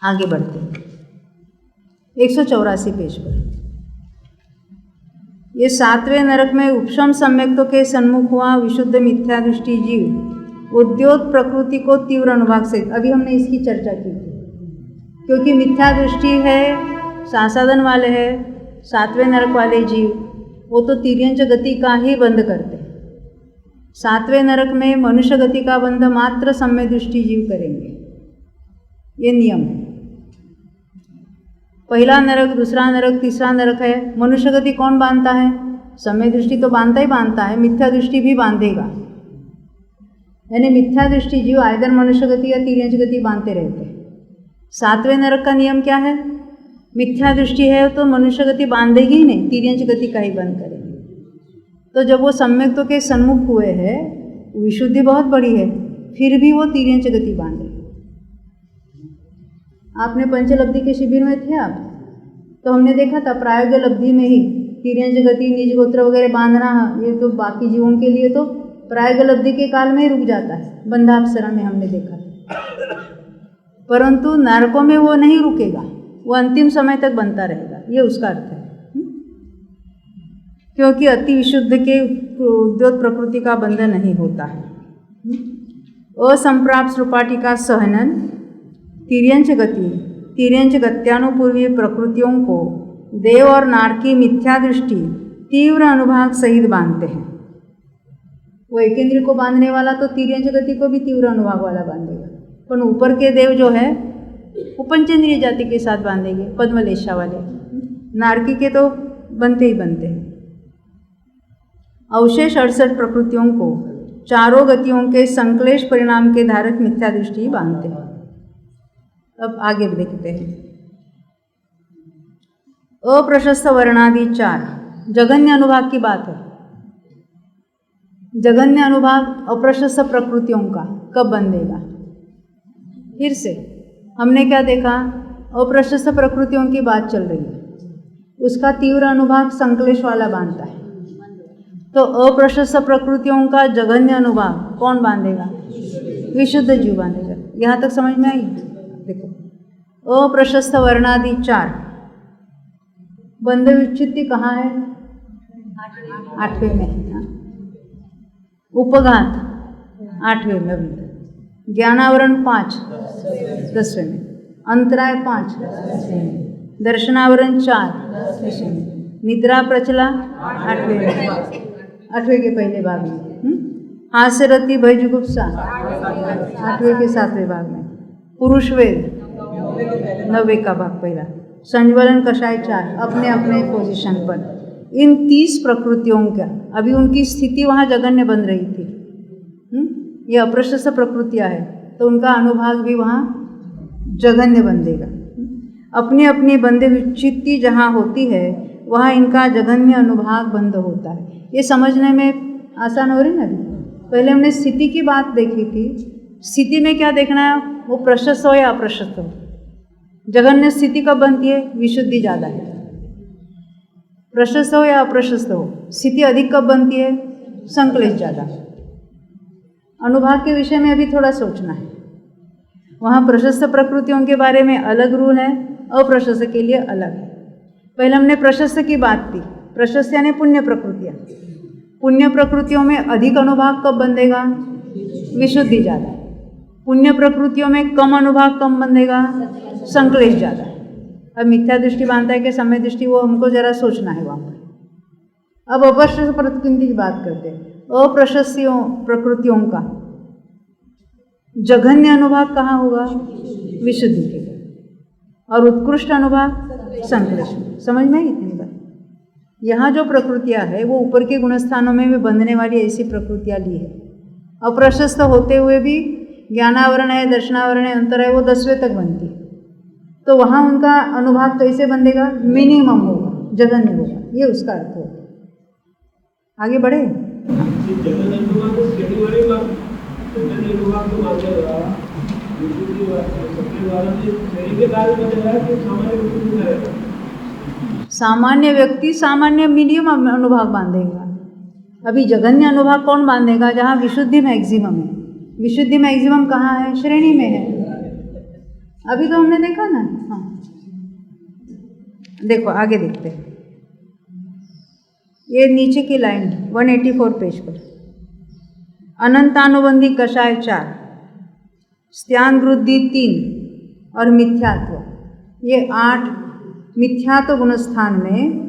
आगे बढ़ते हैं 184 पेज पर। ये 7वें नरक में उपशम सम्यक्तों के सन्मुख हुआ विशुद्ध मिथ्या दृष्टि जीव उद्योत प्रकृति को तीव्र अनुभाग से, अभी हमने इसकी चर्चा की थी, क्योंकि मिथ्या दृष्टि है, सासाधन वाले है, 7वें नरक वाले जीव, वो तो तिर्यंच गति का ही बंध करते हैं। 7वें नरक में मनुष्य गति का बंध मात्र सम्य दृष्टि जीव करेंगे, ये नियम है। पहला नरक, दूसरा नरक, तीसरा नरक है, मनुष्य गति कौन बांधता है? सम्य दृष्टि तो बांधता ही बांधता है, मिथ्या दृष्टि भी बांधेगा। यानी मिथ्या दृष्टि जीव आइदर मनुष्य गति या तिर्यंच गति बांधते रहते हैं। 7वें नरक का नियम क्या है? मिथ्या दृष्टि है तो मनुष्य गति बांधेगी ही नहीं, तिर्यंच गति का ही बंद करेगी। तो जब वो सम्यक्तों के सन्मुख हुए हैं, विशुद्धि बहुत बड़ी है, फिर भी वो तिर्यंच गति बांधे। आपने पंचलब्धि के शिविर में थे आप, तो हमने देखा था प्रायोगिक लब्धि में ही तिर्यंच गति, निज गोत्र वगैरह बांधना, ये तो बाकी जीवों के लिए तो प्रायोगिक लब्धि के काल में ही रुक जाता है, बंधापसरा में हमने देखा था। परंतु नरकों में वो नहीं रुकेगा, वो अंतिम समय तक बनता रहेगा, ये उसका अर्थ है। क्योंकि अति विशुद्ध के उद्योत प्रकृति का बंधन नहीं होता है। असंप्राप्त सृपाटी का सहनन तिर्यंच गति, तिर्यंच गत्यानुपूर्वी प्रकृतियों को देव और नार की मिथ्या दृष्टि तीव्र अनुभाग सहित बांधते हैं। वो एकेंद्रिय को बांधने वाला तो तिर्यंच गति को भी तीव्र अनुभाग वाला बांधेगा, पर ऊपर के देव जो है वो पंचेंद्रिय जाति के साथ बांधेंगे, पद्मलेशा वाले। नारकी के तो बनते ही बनते हैं। अवशेष 68 प्रकृतियों को चारों गतियों के संक्लेश परिणाम के धारक मिथ्या दृष्टि ही बांधते हैं। अब आगे देखते हैं। अप्रशस्त वर्णादि 4 जघन्य अनुभाग की बात है। जघन्य अनुभाग अप्रशस्त प्रकृतियों का कब बंधेगा? फिर से हमने क्या देखा? अप्रशस्त प्रकृतियों की बात चल रही है, उसका तीव्र अनुभाग संक्लेश वाला बांधता है। तो अप्रशस्त प्रकृतियों का जघन्य अनुभाग कौन बांधेगा? विशुद्ध जीव बांधेगा। यहाँ तक समझ में आई? देखो, अप्रशस्त वर्णादि 4 बंध विच्छित्ति कहाँ है? 8वें में है। उपघात 8वें में, ज्ञानावरण 5 10वें में, अंतराय 5 दर्शनावरण 4 निद्रा प्रचला 8वें में, 8वें के पहले भाग में, हास्यरति भयजुगुप्सा 8वें के 7वें भाग में, पुरुष वेद 9वें का भाग पहला, संज्वलन कषाय 4 अपने अपने पोजीशन पर। इन 30 प्रकृतियों का अभी उनकी स्थिति वहाँ जघन्य बन रही थी। ये अप्रशस्त प्रकृतियाँ है तो उनका अनुभाग भी वहाँ जघन्य बंधेगा। अपनी अपनी बंध विच्छित्ति जहाँ होती है वहाँ इनका जघन्य अनुभाग बंद होता है। ये समझने में आसान हो रही ना। अभी पहले हमने स्थिति की बात देखी थी। स्थिति में क्या देखना है? वो प्रशस्त हो या अप्रशस्त हो। जघन्य स्थिति कब बनती है? विशुद्धि ज़्यादा है, प्रशस्त हो या अप्रशस्त हो। स्थिति अधिक कब बनती है? संक्लेश ज़्यादा। अनुभाग के विषय में अभी थोड़ा सोचना है। वहाँ प्रशस्त प्रकृतियों के बारे में अलग रूल है, अप्रशस्त के लिए अलग है। पहले हमने प्रशस्त की बात की। प्रशस्त यानी पुण्य प्रकृतियाँ। पुण्य प्रकृतियों में अधिक अनुभाग कब बंधेगा? विशुद्धि ज़्यादा। पुण्य प्रकृतियों में कम अनुभाग कब बंधेगा? संक्लेश ज़्यादा। अब मिथ्या दृष्टि बांधता है कि समय दृष्टि, वो हमको जरा सोचना है वहाँ पर। अब अप्रशस्त प्रकृति की बात करते हैं। अप्रशस्तियों प्रकृतियों का जघन्य अनुभाग कहाँ होगा? विशुद्धि के। और उत्कृष्ट अनुभाग संक्लेश में। समझ में आई इतनी बात? यहाँ जो प्रकृतियाँ है वो ऊपर के गुणस्थानों में भी बंधने वाली ऐसी प्रकृतियाँ ली है। अप्रशस्त होते हुए भी ज्ञानावरण है, दर्शनावरण है, अंतर है, वो 10वें तक बनती है। तो वहाँ उनका अनुभाग कैसे बंधेगा? मिनिमम होगा, जघन्य होगा। ये उसका अर्थ होगा। आगे बढ़े। सामान्य व्यक्ति सामान्य मीडियम अनुभाग बांधेगा। अभी जघन्य अनुभाग कौन बांधेगा? जहाँ विशुद्धि मैक्सिमम है। विशुद्धि मैक्सिमम कहाँ है? श्रेणी में है। अभी तो हमने देखा ना। हाँ, देखो आगे देखते हैं। ये नीचे की लाइन 184 पेज पर। अनंतानुबंधी कषाय 4, स्त्यान वृद्धि 3 और मिथ्यात्व, ये 8 मिथ्यात्व गुणस्थान में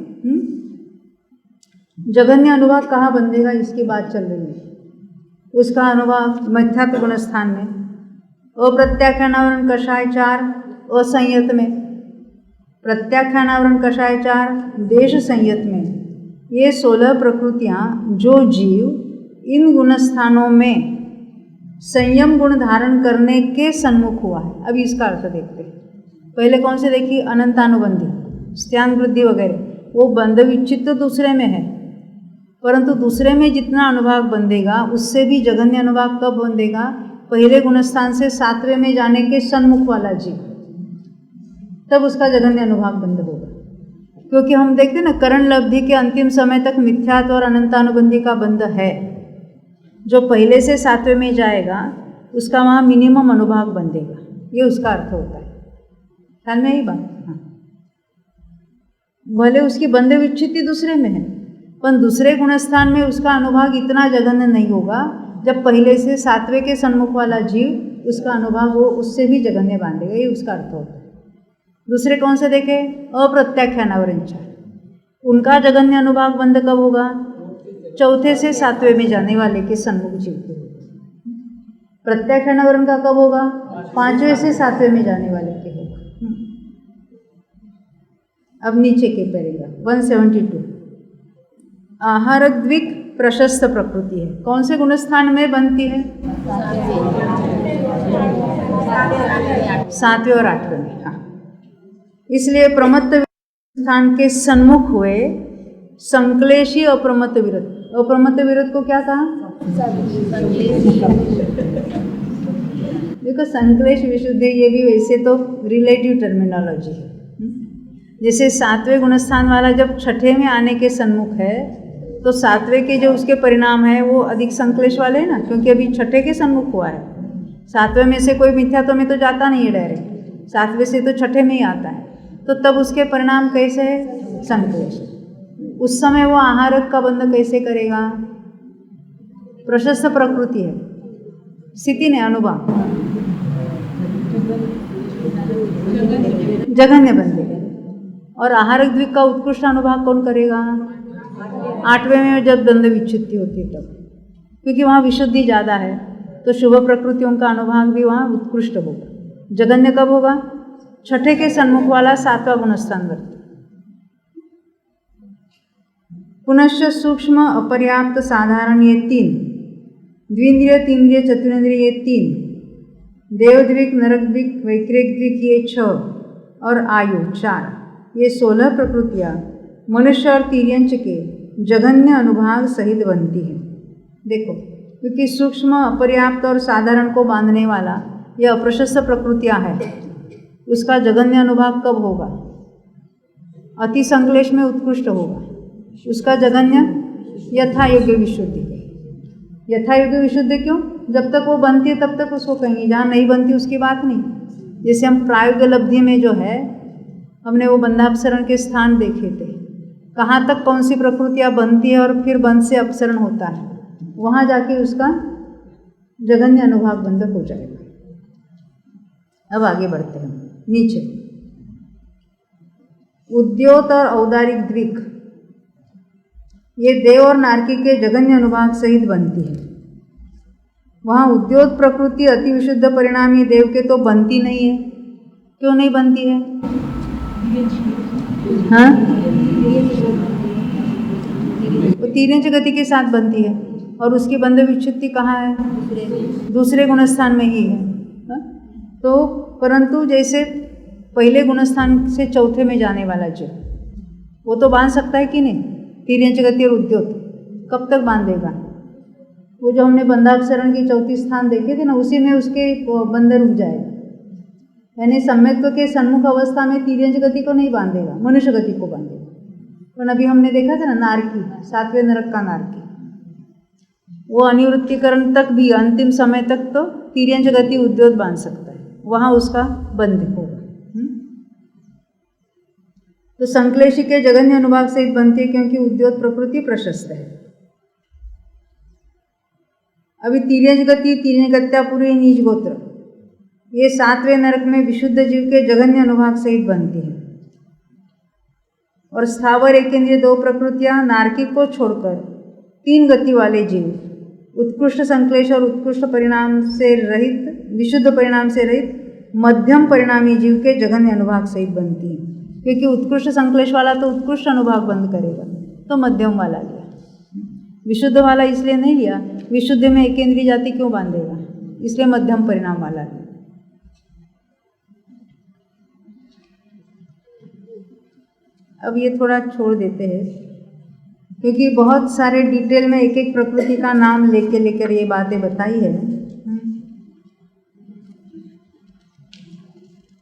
जघन्य अनुभाग कहाँ बंधेगा? इसकी बात चल रही है। उसका अनुभाग मिथ्यात्व गुणस्थान में। अप्रत्याख्यानावरण कषाय 4 असंयत में, प्रत्याख्यानावरण कषाय 4 देश संयत में। ये 16 प्रकृतियाँ जो जीव इन गुणस्थानों में संयम गुण धारण करने के सन्मुख हुआ है। अभी इसका अर्थ देखते हैं। पहले कौन से देखिए? अनंतानुबंधी, स्त्यान वृद्धि वगैरह, वो बंध विच्छित तो दूसरे में है, परंतु दूसरे में जितना अनुभाग बंधेगा उससे भी जघन्य अनुभाग कब बंधेगा? पहले गुणस्थान से 7वें में जाने के सन्मुख वाला जीव, तब उसका जघन्य अनुभाग बंध होगा। क्योंकि हम देखते हैं ना, करण लब्धि के अंतिम समय तक मिथ्यात्व और अनंतानुबंधी का बंध है। जो पहले से 7वें में जाएगा उसका वहाँ मिनिमम अनुभाग बंधेगा। ये उसका अर्थ होता है। ख्याल में यही बात। हाँ, भले उसकी बंध विच्छित्ति दूसरे में है, पर दूसरे गुणस्थान में उसका अनुभाग इतना जघन्य नहीं होगा। जब पहले से 7वें के सन्मुख वाला जीव उसका अनुभाग हो, उससे भी जघन्य बांधेगा। ये उसका अर्थ होता है। दूसरे कौन से देखे? अप्रत्याख्यानावरण 4, उनका जघन्य अनुभाग बंध कब होगा? 4थे से 7वें में जाने वाले के सन्मुख जीव को। प्रत्याख्यानावरण का कब होगा? 5वें से 7वें में जाने वाले के होगा। अब नीचे के पैराग्राफ 172। आहारक द्विक प्रशस्त प्रकृति है। कौन से गुणस्थान में बनती है? 7वें और 8वें में। हाँ, इसलिए प्रमत्त स्थान के सन्मुख हुए संक्लेशी अप्रमत्त विरोध। अप्रमत्त विरोध को क्या कहा? देखो, संक्लेश विशुद्धि ये भी वैसे तो रिलेटिव टर्मिनोलॉजी है। जैसे 7वें गुणस्थान वाला जब 6ठे में आने के सन्मुख है तो 7वें के जो उसके परिणाम है वो अधिक संक्लेश वाले हैं ना, क्योंकि अभी 6ठे के सन्मुख हुआ है। 7वें में से कोई मिथ्यात्व में तो जाता नहीं है डायरेक्ट, 7वें से तो 6ठे में ही आता है। तो तब उसके परिणाम कैसे है? संक्लेश। उस समय वो आहारक का बंध कैसे करेगा? प्रशस्त प्रकृति है, स्थिति ने अनुभाग जघन्य बंधेगा। और आहारक द्विक का उत्कृष्ट अनुभाग कौन करेगा? 8वें में जब दंड विच्छित्ति होती है तब, क्योंकि वहाँ विशुद्धि ज़्यादा है तो शुभ प्रकृतियों का अनुभाग भी वहाँ उत्कृष्ट होगा। जघन्य कब होगा? 6ठे के सन्मुख वाला 7वां गुणस्थान वर्ती। पुनश्च सूक्ष्म अपर्याप्त साधारण ये 3, द्विंद्रिय तीन्द्रिय चतुरेंद्रिय ये 3, देवद्विक नरकद्विक वैक्रिकद्विक ये 6 और आयु 4, ये 16 प्रकृतियाँ मनुष्य और तिर्यंच के जघन्य अनुभाग सहित बनती है। देखो, क्योंकि सूक्ष्म अपर्याप्त और साधारण को बांधने वाला यह अप्रशस्त प्रकृतियाँ है, उसका जघन्य अनुभाग कब होगा? अति संक्लेश में उत्कृष्ट होगा। उसका जघन्य यथा योग्य विशुद्धि। यथा योग्य विशुद्धि क्यों? जब तक वो बनती है तब तक उसको कहेंगे, जहाँ नहीं बनती उसकी बात नहीं। जैसे हम प्रायोगिक लब्धि में जो है, हमने वो बंधापसरण के स्थान देखे थे, कहाँ तक कौन सी प्रकृतियाँ बनती है और फिर बंध से अपसरण होता है, वहाँ जाके उसका जघन्य अनुभाग बंधक हो जाएगा। अब आगे बढ़ते हैं नीचे। उद्योत और औदारिक द्विक, ये देव और नारकी के जघन्य अनुभाग सहित बनती है। वहाँ उद्योत प्रकृति अति विशुद्ध परिणामी देव के तो बनती नहीं है। क्यों नहीं बनती है? हाँ, वो तीर्यंच गति के साथ बनती है और उसकी बंध विच्छुत्ति कहाँ है? दूसरे गुणस्थान में ही है। हाँ? तो परंतु जैसे पहले गुणस्थान से चौथे में जाने वाला जो, वो तो बांध सकता है कि नहीं? तीर्यंच गति और उद्योत कब तक बांधेगा? वो जो हमने बंधापसरण की चौथी स्थान देखे थे ना, उसी में उसके बंध रुक जाएगा। यानी सम्यक्त्व के सन्मुख अवस्था में तीर्यंच गति को नहीं बांधेगा, मनुष्य गति को बांधेगा। तो अभी हमने देखा था ना, नारकी, 7वें नरक का नारकी, वो अनिवृत्तिकरण तक भी अंतिम समय तक तो तीर्यंच गति उद्योत बांध सकता है, वहाँ उसका बंध होगा। तो संक्लेशी के जघन्य अनुभाग सहित बनती है क्योंकि उद्योत प्रकृति प्रशस्त है। अभी तीर्यंच गति, तीर्यंच गत्यापुरी, नीच गोत्र, ये 7वें नरक में विशुद्ध जीव के जघन्य अनुभाग सहित बनती है। और स्थावर एकेंद्रिय 2 प्रकृतियां नारकी को छोड़कर 3 गति वाले जीव, उत्कृष्ट संक्लेश और उत्कृष्ट परिणाम से रहित, विशुद्ध परिणाम से रहित मध्यम परिणामी जीव के जघन्य अनुभाग सहित बनती है। क्योंकि उत्कृष्ट संक्लेश वाला तो उत्कृष्ट अनुभाग बंद करेगा, तो मध्यम वाला लिया। विशुद्ध वाला इसलिए नहीं लिया, विशुद्ध में एकेंद्रीय जाति क्यों बांधेगा, इसलिए मध्यम परिणाम वाला लिया। अब ये थोड़ा छोड़ देते हैं क्योंकि बहुत सारे डिटेल में एक एक प्रकृति का नाम लेकर ये बातें बताई है।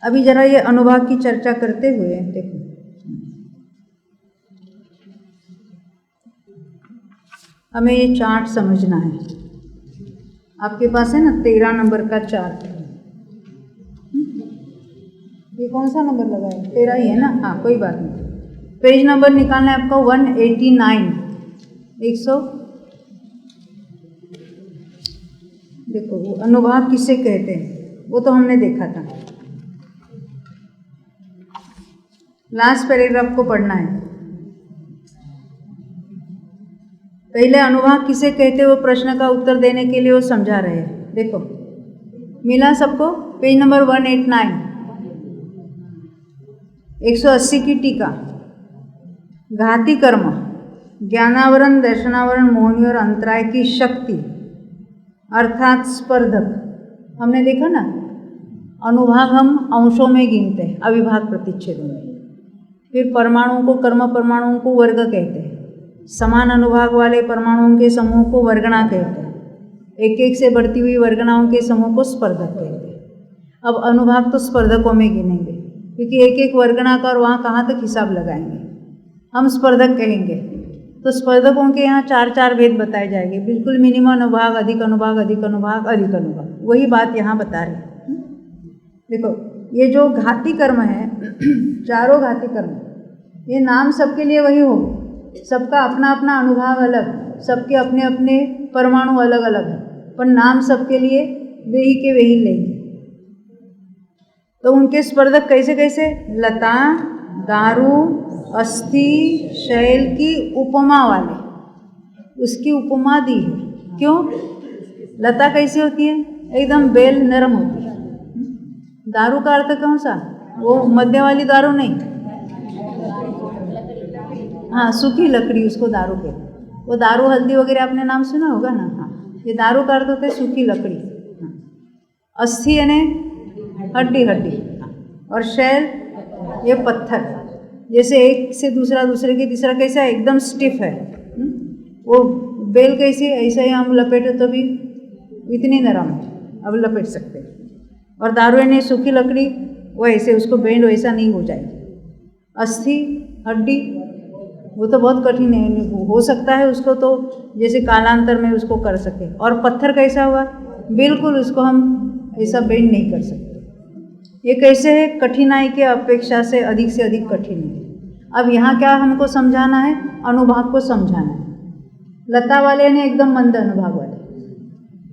अभी जरा ये अनुभाग की चर्चा करते हुए देखो, हमें ये चार्ट समझना है। आपके पास है ना 13 नंबर का चार्ट, ये कौन सा नंबर लगा है? 13 ही है ना? हाँ, कोई बात नहीं। पेज नंबर निकालना है आपका 189, 100। देखो वो अनुभाग किसे कहते हैं वो तो हमने देखा था। लास्ट पैराग्राफ को पढ़ना है। पहले अनुभाग किसे कहते वो प्रश्न का उत्तर देने के लिए वो समझा रहे हैं। देखो मिला सबको? पेज नंबर 189, 180 की टीका। घाती कर्म, ज्ञानावरण, दर्शनावरण, मोहनी और अंतराय की शक्ति अर्थात स्पर्धक। हमने देखा ना, अनुभाग हम अंशों में गिनते हैं, अविभाग प्रतिच्छेदों में। फिर परमाणुओं को, कर्म परमाणुओं को वर्ग कहते हैं। समान अनुभाग वाले परमाणुओं के समूह को वर्गणा कहते हैं। एक एक से बढ़ती हुई वर्गणाओं के समूह को स्पर्धक कहते हैं। अब अनुभाग तो स्पर्धकों में गिनेंगे क्योंकि एक एक वर्गणा का और वहाँ कहाँ तक हिसाब लगाएंगे, हम स्पर्धक कहेंगे। तो स्पर्धकों के यहाँ 4 भेद बताए जाएंगे, बिल्कुल मिनिमम अनुभाग, अधिक अनुभाग, अधिक अनुभाग, अधिक अनुभाग। वही बात यहाँ बता रहे। देखो ये जो घाती कर्म है, चारों घाती कर्म, ये नाम सबके लिए वही हो, सबका अपना अपना अनुभाग अलग, सबके अपने अपने परमाणु अलग अलग है, पर नाम सबके लिए वे ही के वे ही लेंगे। तो उनके स्पर्धक कैसे कैसे? लता, दारू, अस्थि, शैल की उपमा वाले, उसकी उपमा दी है। क्यों? लता कैसी होती है? एकदम बेल नरम होती है। दारू का अर्थ कौन सा? वो मध्य वाली दारू नहीं, हाँ सूखी लकड़ी, उसको दारू कहते हैं। वो दारू हल्दी वगैरह आपने नाम सुना होगा ना। हाँ, ये दारू का अर्थ होता है सूखी लकड़ी। हाँ। अस्थि यानी हड्डी हड्डी, और शैल ये पत्थर। जैसे एक से दूसरा, दूसरे के तीसरा कैसा है? एकदम स्टिफ है। वो बेल कैसी है? ऐसा ही हम लपेटे तो भी इतनी नरम है, अब लपेट सकते हैं। और दारू यानी सूखी लकड़ी, वो ऐसे उसको बेंड वैसा नहीं हो जाएगी। अस्थि हड्डी वो तो बहुत कठिन है, हो सकता है उसको तो जैसे कालांतर में उसको कर सके। और पत्थर कैसा हुआ, बिल्कुल उसको हम ऐसा बेंड नहीं कर सकते। ये कैसे है, कठिनाई के अपेक्षा से अधिक कठिन है। अब यहाँ क्या हमको समझाना है, अनुभाग को समझाना है। लता वाले ने एकदम मंद अनुभाग वाले,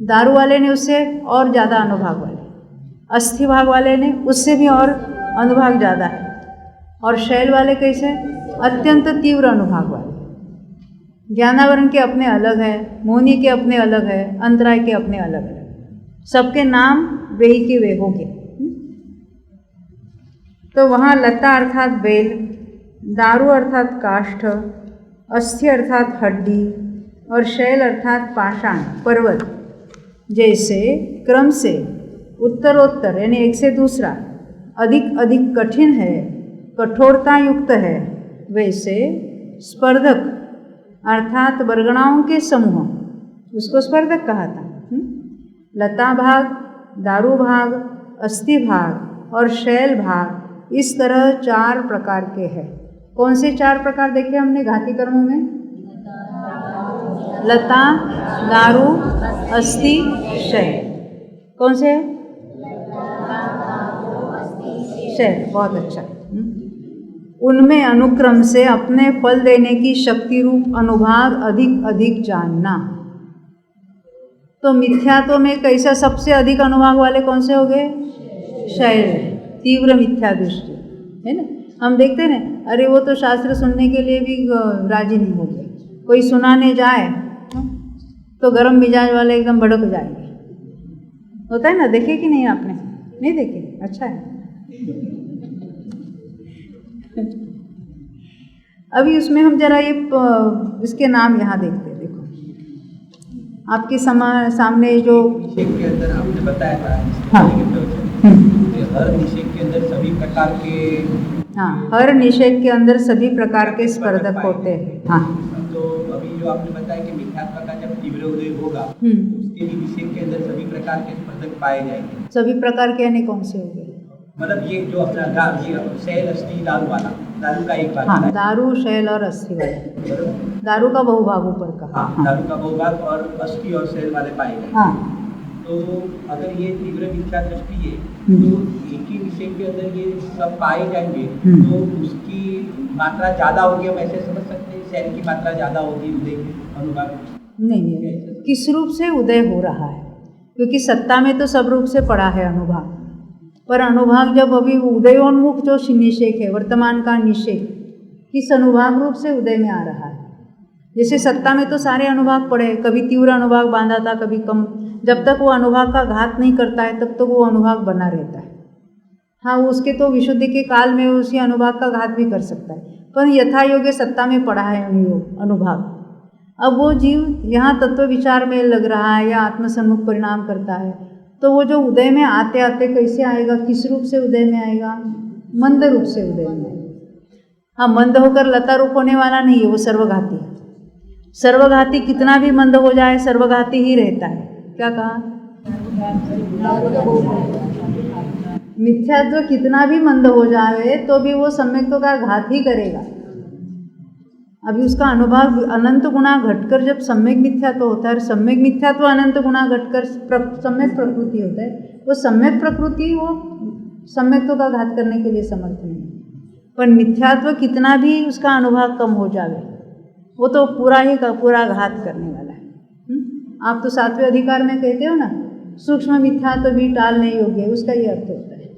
दारू वाले ने उससे और ज़्यादा अनुभाग वाले, अस्थि भाग वाले ने उससे भी और अनुभाग ज़्यादा है, और शैल वाले कैसे, अत्यंत तीव्र अनुभाग वाले। ज्ञानावरण के अपने अलग है, मोहनी के अपने अलग है, अंतराय के अपने अलग अलग, सबके नाम वे ही के वे हो गए। तो वहाँ लता अर्थात बेल, दारू अर्थात काष्ठ, अस्थि अर्थात हड्डी और शैल अर्थात पाषाण पर्वत जैसे क्रम से उत्तरोत्तर यानी एक से दूसरा अधिक कठिन है, कठोरता युक्त है, वैसे स्पर्धक अर्थात बरगणाओं के समूह, उसको स्पर्धक कहा था। लता भाग, दारू भाग, अस्थि भाग और शैल भाग इस तरह 4 प्रकार के हैं। कौन से 4 प्रकार देखे हमने घाती कर्मों में? लता, दारू, अस्थि, शैल। कौन से? शैल, बहुत अच्छा। उनमें अनुक्रम से अपने फल देने की शक्ति रूप अनुभाग अधिक जानना। तो मिथ्यात्व में कैसा सबसे अधिक अनुभाग वाले कौन से हो गए? शैल, तीव्र मिथ्या दृष्टि, है ना। हम देखते हैं ना, अरे वो तो शास्त्र सुनने के लिए भी राजी नहीं हो गए। कोई सुनाने जाए तो गर्म मिजाज वाले एकदम भड़क जाएंगे, होता है ना, देखे कि नहीं आपने? नहीं देखे? अच्छा है। अभी उसमें हम जरा ये इसके नाम यहाँ देखते हैं। देखो आपके सामने जो निषेध के अंदर आपने बताया था, हाँ। हर निषेध के अंदर सभी प्रकार के, हाँ, हर निषेध के अंदर सभी प्रकार के स्पर्धक होते हैं। हाँ, तो अभी जो आपने बताया कि मिथ्यात्व का जब तीव्र उदय होगा उसके भी निषेध के अंदर सभी प्रकार के स्पर्धक पाए जाएंगे। सभी प्रकार के यानी कौन से हो गए? मतलब ये जो अपना ये शैल, अस्थि, दारू वाला, दारू का एक भाग। हाँ, दारू, शैल और अस्थि वाले। दारू का बहुभाग ऊपर का। हाँ, दारू का बहुभाग और अस्थि और शैल वाले पाए जाएंगे। हाँ, तो अगर ये तीव्र मिथ्या दृष्टि है तो एक ही विषय के अंदर ये सब पाए जाएंगे, तो उसकी मात्रा ज़्यादा होगी, हम ऐसे समझ सकते हैं शैल की मात्रा ज़्यादा होगी उदय अनुभाग? नहीं, किस रूप से उदय हो रहा है, क्योंकि सत्ता में तो सब रूप से पड़ा है अनुभाग, पर अनुभाग जब अभी उदयोन्मुख जो निषेक है, वर्तमान का निषेक, किस अनुभाग रूप से उदय में आ रहा है। जैसे सत्ता में तो सारे अनुभाग पड़े, कभी तीव्र अनुभाग बांधा था, कभी कम। जब तक वो अनुभाग का घात नहीं करता है तब तो वो अनुभाग बना रहता है। हाँ, उसके तो विशुद्धि के काल में उसी अनुभाग का घात भी कर सकता है, पर यथा योग्य सत्ता में पड़ा है अनुभाग। अब वो जीव यहाँ तत्व विचार में लग रहा है या आत्मसन्मुख परिणाम करता है, तो वो जो उदय में आते आते कैसे आएगा, किस रूप से उदय में आएगा? मंद रूप से उदय में आएगा। हाँ, मंद होकर लता रूप होने वाला नहीं है, वो सर्वघाती है। सर्वघाती कितना भी मंद हो जाए, सर्वघाती ही रहता है। क्या कहा? मिथ्यात्व कितना भी मंद हो जाए तो भी वो सम्यक्त्व का घात ही करेगा। अभी उसका अनुभाग अनंत गुना घटकर जब सम्यक मिथ्यात्व होता है, और सम्यक मिथ्यात्व अनंत गुना घटकर सम्यक प्रकृति होता है, वो सम्यक प्रकृति वो सम्यक्त्व का घात करने के लिए समर्थ नहीं है। पर मिथ्यात्व कितना भी उसका अनुभाग कम हो जाए, वो तो पूरा ही का पूरा घात करने वाला है। आप तो 7वें अधिकार में कहते हो ना, सूक्ष्म मिथ्यात्व भी टालने योग्य, उसका ये अर्थ होता है।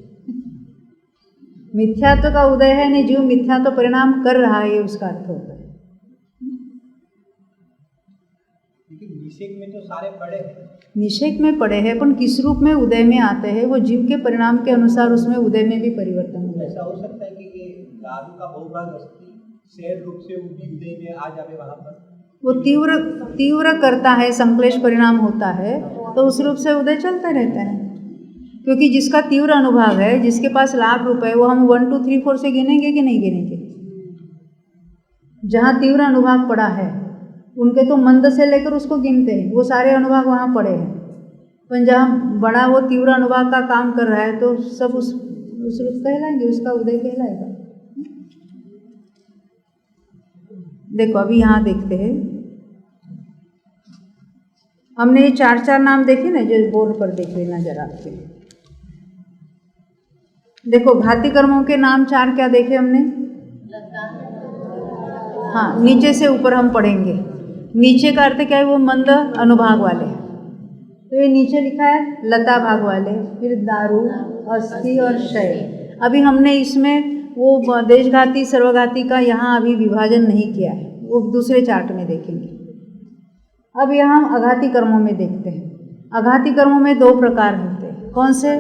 मिथ्यात्व का उदय है नहीं, जीव मिथ्यात्व परिणाम कर रहा है, ये उसका अर्थ होता है। निषेक में तो सारे पड़े हैं, निषेक में पड़े हैं, पर किस रूप में उदय में आते हैं, वो जीव के परिणाम के अनुसार उसमें उदय में भी परिवर्तन होता है। ऐसा हो सकता है कि ये दारू का बहुभाग अस्थि शैल रूप से उदय में आ जाए, वहाँ पर वो तीव्र करता है, संक्लेश परिणाम होता है, तो उस रूप से उदय चलता रहता है। क्योंकि जिसका तीव्र अनुभाग है, जिसके पास लाख रुपए, वो हम 1 2 3 4 से गिनेंगे कि नहीं गिनेंगे? जहाँ तीव्र अनुभाग पड़ा है, उनके तो मंद से लेकर उसको गिनते हैं, वो सारे अनुभाग वहाँ पड़े हैं। पर जहाँ बड़ा वो तीव्र अनुभाग का काम कर रहा है, तो सब उस रूप कहलाएंगे, उसका उदय कहलाएगा। देखो अभी यहाँ देखते हैं, हमने ये 4 नाम देखे ना, जो बोर्ड पर देख लेना जरा आपके। देखो घाती कर्मों के नाम 4 क्या देखे हमने? हाँ, नीचे से ऊपर हम पढ़ेंगे। नीचे का अर्थ क्या है? वो मंद अनुभाग वाले। तो ये नीचे लिखा है लता भाग वाले, फिर दारू, अस्थि और क्षय। अभी हमने इसमें वो देशघाती सर्वघाती का यहाँ अभी विभाजन नहीं किया है, वो दूसरे चार्ट में देखेंगे। अब यहाँ हम अघाती कर्मों में देखते हैं। अघाती कर्मों में 2 प्रकार होते हैं। कौन से?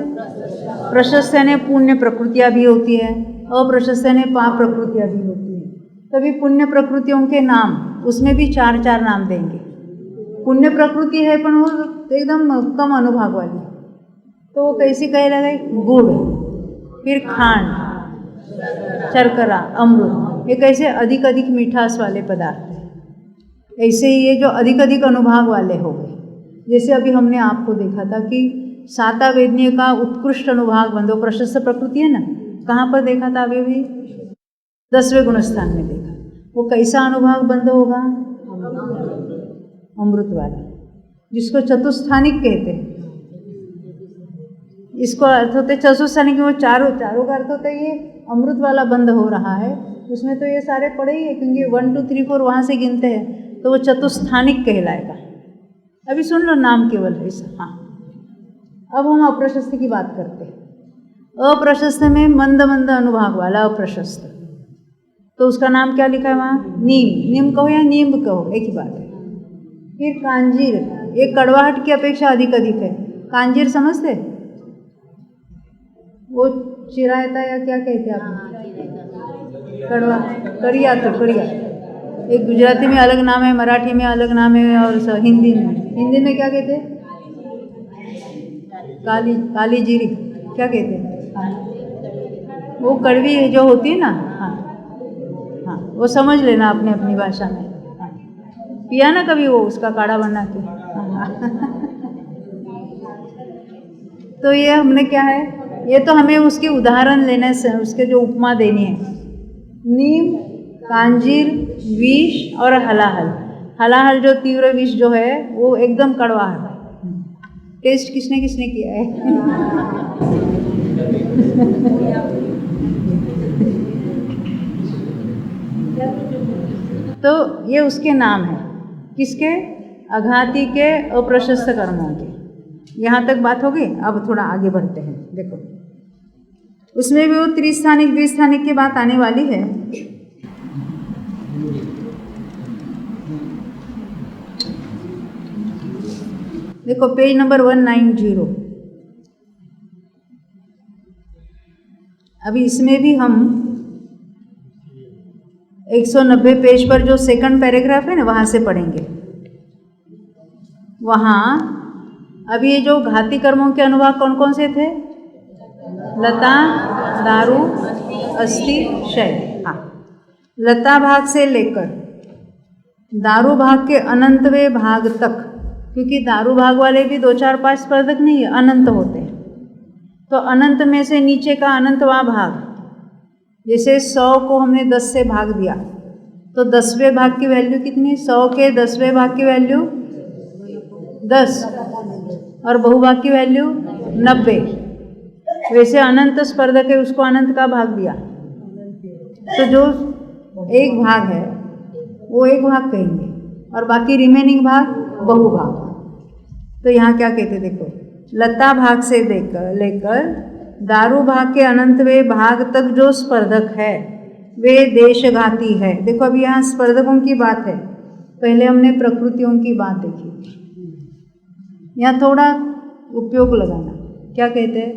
प्रशस्त यानी पुण्य प्रकृतियाँ भी होती है, अप्रशस्त यानी पाप प्रकृतियाँ भी होती है। तभी पुण्य प्रकृतियों के नाम उसमें भी 4 नाम देंगे। पुण्य प्रकृति है पर वो एकदम कम अनुभाग वाली, तो वो कैसी कहे लगे? गुड़, फिर खांड, शर्करा, अमृत, ये कैसे अधिक अधिक मिठास वाले पदार्थ हैं। ऐसे ही ये जो अधिक अधिक अनुभाग वाले हो गए, जैसे अभी हमने आपको देखा था कि सातावेदनीय का उत्कृष्ट अनुभाग बंधो प्रशस्त प्रकृति है ना, कहाँ पर देखा था? अभी 10वें गुणस्थान में देखा। वो कैसा अनुभाग बंध होगा? अमृत वाला, जिसको चतुस्थानिक कहते हैं। इसको अर्थ होते चतुस्थानिक, वो चारों का अर्थ होता है ये अमृत वाला बंध हो रहा है। उसमें तो ये सारे पड़े ही है, क्योंकि 1 2 3 4 वहाँ से गिनते हैं, तो वो चतुस्थानिक कहलाएगा। अभी सुन लो नाम केवल ऐसा। हाँ, अब हम अप्रशस्त की बात करते हैं। अप्रशस्त में मंद अनुभाग वाला अप्रशस्त, तो उसका नाम क्या लिखा है वहाँ? नीम कहो या नींब कहो, एक ही बात है। फिर कांजीर, ये कड़वाहट की अपेक्षा अधिक है। कांजीर समझते? वो चिरायता या क्या कहते हैं आप? कड़वा, करिया। तो करिया एक गुजराती में अलग नाम है, मराठी में अलग नाम है, और हिंदी में क्या कहते हैं? काली जीरी क्या कहते हैं? हाँ, वो कड़वी जो होती है ना। हाँ, वो समझ लेना अपने अपनी भाषा में। हाँ, पिया ना कभी वो उसका काढ़ा बना के। तो ये हमने क्या है, ये तो हमें उसके उदाहरण लेने से, उसके जो उपमा देनी है। नीम, कांजीर, विष और हलाहल जो तीव्र विष जो है वो एकदम कड़वा है। टेस्ट किसने किया है? तो ये उसके नाम है, किसके? अघाती के, अप्रशस्त कर्मों के। यहाँ तक बात होगी। अब थोड़ा आगे बढ़ते हैं। देखो उसमें भी वो त्रिस्थानिक द्विस्थानिक की बात आने वाली है। देखो पेज नंबर 190। अभी इसमें भी हम 190 पेज पर जो सेकंड पैराग्राफ है ना, वहाँ से पढ़ेंगे। वहाँ अभी ये जो घाती कर्मों के अनुभाग कौन कौन से थे? लता, दारू, अस्थि, क्षय। हाँ, लता भाग से लेकर दारू भाग के अनंतवें भाग तक, क्योंकि दारू भाग वाले भी 2 4 5 स्पर्धक नहीं है, अनंत होते हैं। तो अनंत में से नीचे का अनंतवां भाग, जैसे 100 को हमने 10 से भाग दिया, तो 10वें भाग की वैल्यू कितनी? 100 के 10वें भाग की वैल्यू 10, और बहुभाग की वैल्यू 90। वैसे अनंत स्पर्धक है, उसको अनंत का भाग दिया, तो जो एक भाग है वो एक भाग कहेंगे, और बाकी रिमेनिंग भाग बहुभाग। तो यहाँ क्या कहते? देखो लता भाग से लेकर दारू भाग के अनंतवें भाग तक जो स्पर्धक है वे देशघाती है। देखो अभी यहाँ स्पर्धकों की बात है, पहले हमने प्रकृतियों की बात देखी। यहाँ थोड़ा उपयोग लगाना, क्या कहते हैं?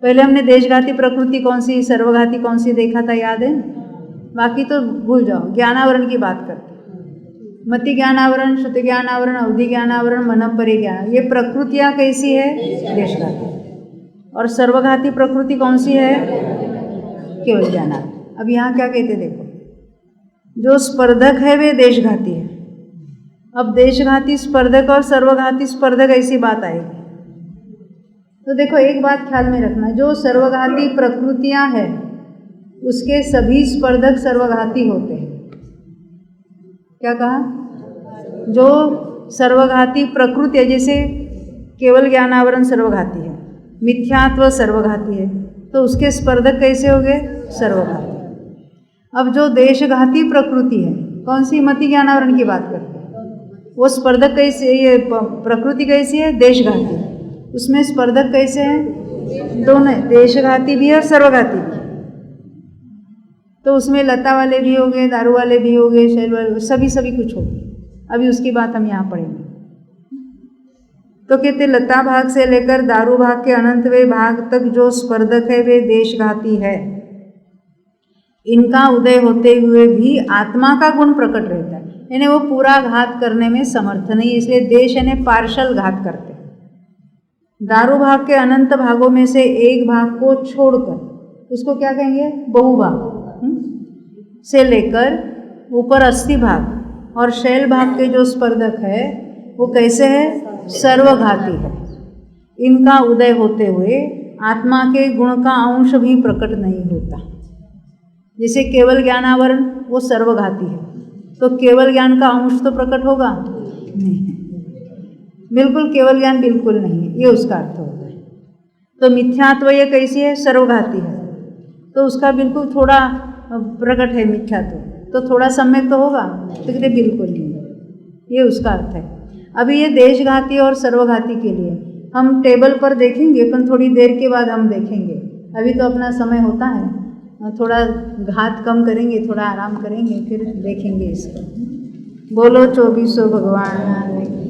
पहले हमने देशघाती प्रकृति कौन सी, सर्वघाती कौन सी देखा था, याद है? बाकी तो भूल जाओ। ज्ञानावरण की बात करते, मति ज्ञानावरण, श्रुति ज्ञानावरण, अवधि ज्ञानावरण, मनपरि ज्ञान, ये प्रकृतियाँ कैसी है? देशघाती। और सर्वघाती प्रकृति कौन सी है? केवल ज्ञानावरण। अब यहाँ क्या कहते? देखो जो स्पर्धक है वे देशघाती है। अब देशघाती स्पर्धक और सर्वघाती स्पर्धक ऐसी बात आएगी, तो देखो एक बात ख्याल में रखना, जो सर्वघाती प्रकृतियां हैं उसके सभी स्पर्धक सर्वघाती होते हैं। क्या कहा? जो सर्वघाती प्रकृति है, जैसे केवल ज्ञानावरण सर्वघाती है, मिथ्यात्व सर्वघाती है, तो उसके स्पर्धक कैसे हो गए? सर्वघाती। अब जो देशघाती प्रकृति है, कौन सी? मति ज्ञानावरण की बात करते हैं, वो स्पर्धक कैसे? ये प्रकृति कैसी है? देशघाती। उसमें स्पर्धक कैसे हैं? दोनों, देशघाती भी है और सर्वघाती भी। तो उसमें लता वाले भी हो गए, दारू वाले भी हो गए, शैल वाले, सभी कुछ हो गए। अभी उसकी बात हम यहाँ पढ़ेंगे। तो कहते लता भाग से लेकर दारू भाग के अनंतवे भाग तक जो स्पर्धक है वे देशघाती है। इनका उदय होते हुए भी आत्मा का गुण प्रकट रहता है, यानी वो पूरा घात करने में समर्थ नहीं, इसलिए देश यानी पार्शल घात करते हैं। दारू भाग के अनंत भागों में से एक भाग को छोड़कर, उसको क्या कहेंगे? बहुभाग से लेकर ऊपर 80 भाग और शैल भाग के जो स्पर्धक है वो कैसे है? सर्वघाती है। इनका उदय होते हुए आत्मा के गुण का अंश भी प्रकट नहीं होता। जैसे केवल ज्ञानावरण वो सर्वघाती है, तो केवल ज्ञान का अंश तो प्रकट होगा नहीं, बिल्कुल केवल ज्ञान बिल्कुल नहीं है, ये उसका अर्थ होता है। तो मिथ्यात्व ये कैसी है? सर्वघाती है, तो उसका बिल्कुल थोड़ा प्रकट है मिथ्यात्व, तो थोड़ा सम्यक तो होगा, तो कहते बिल्कुल नहीं, ये उसका अर्थ है। अभी ये देशघाती और सर्वघाती के लिए हम टेबल पर देखेंगे, पर थोड़ी देर के बाद हम देखेंगे। अभी तो अपना समय होता है, थोड़ा घात कम करेंगे, थोड़ा आराम करेंगे, फिर देखेंगे इसको। बोलो 2400 भगवान।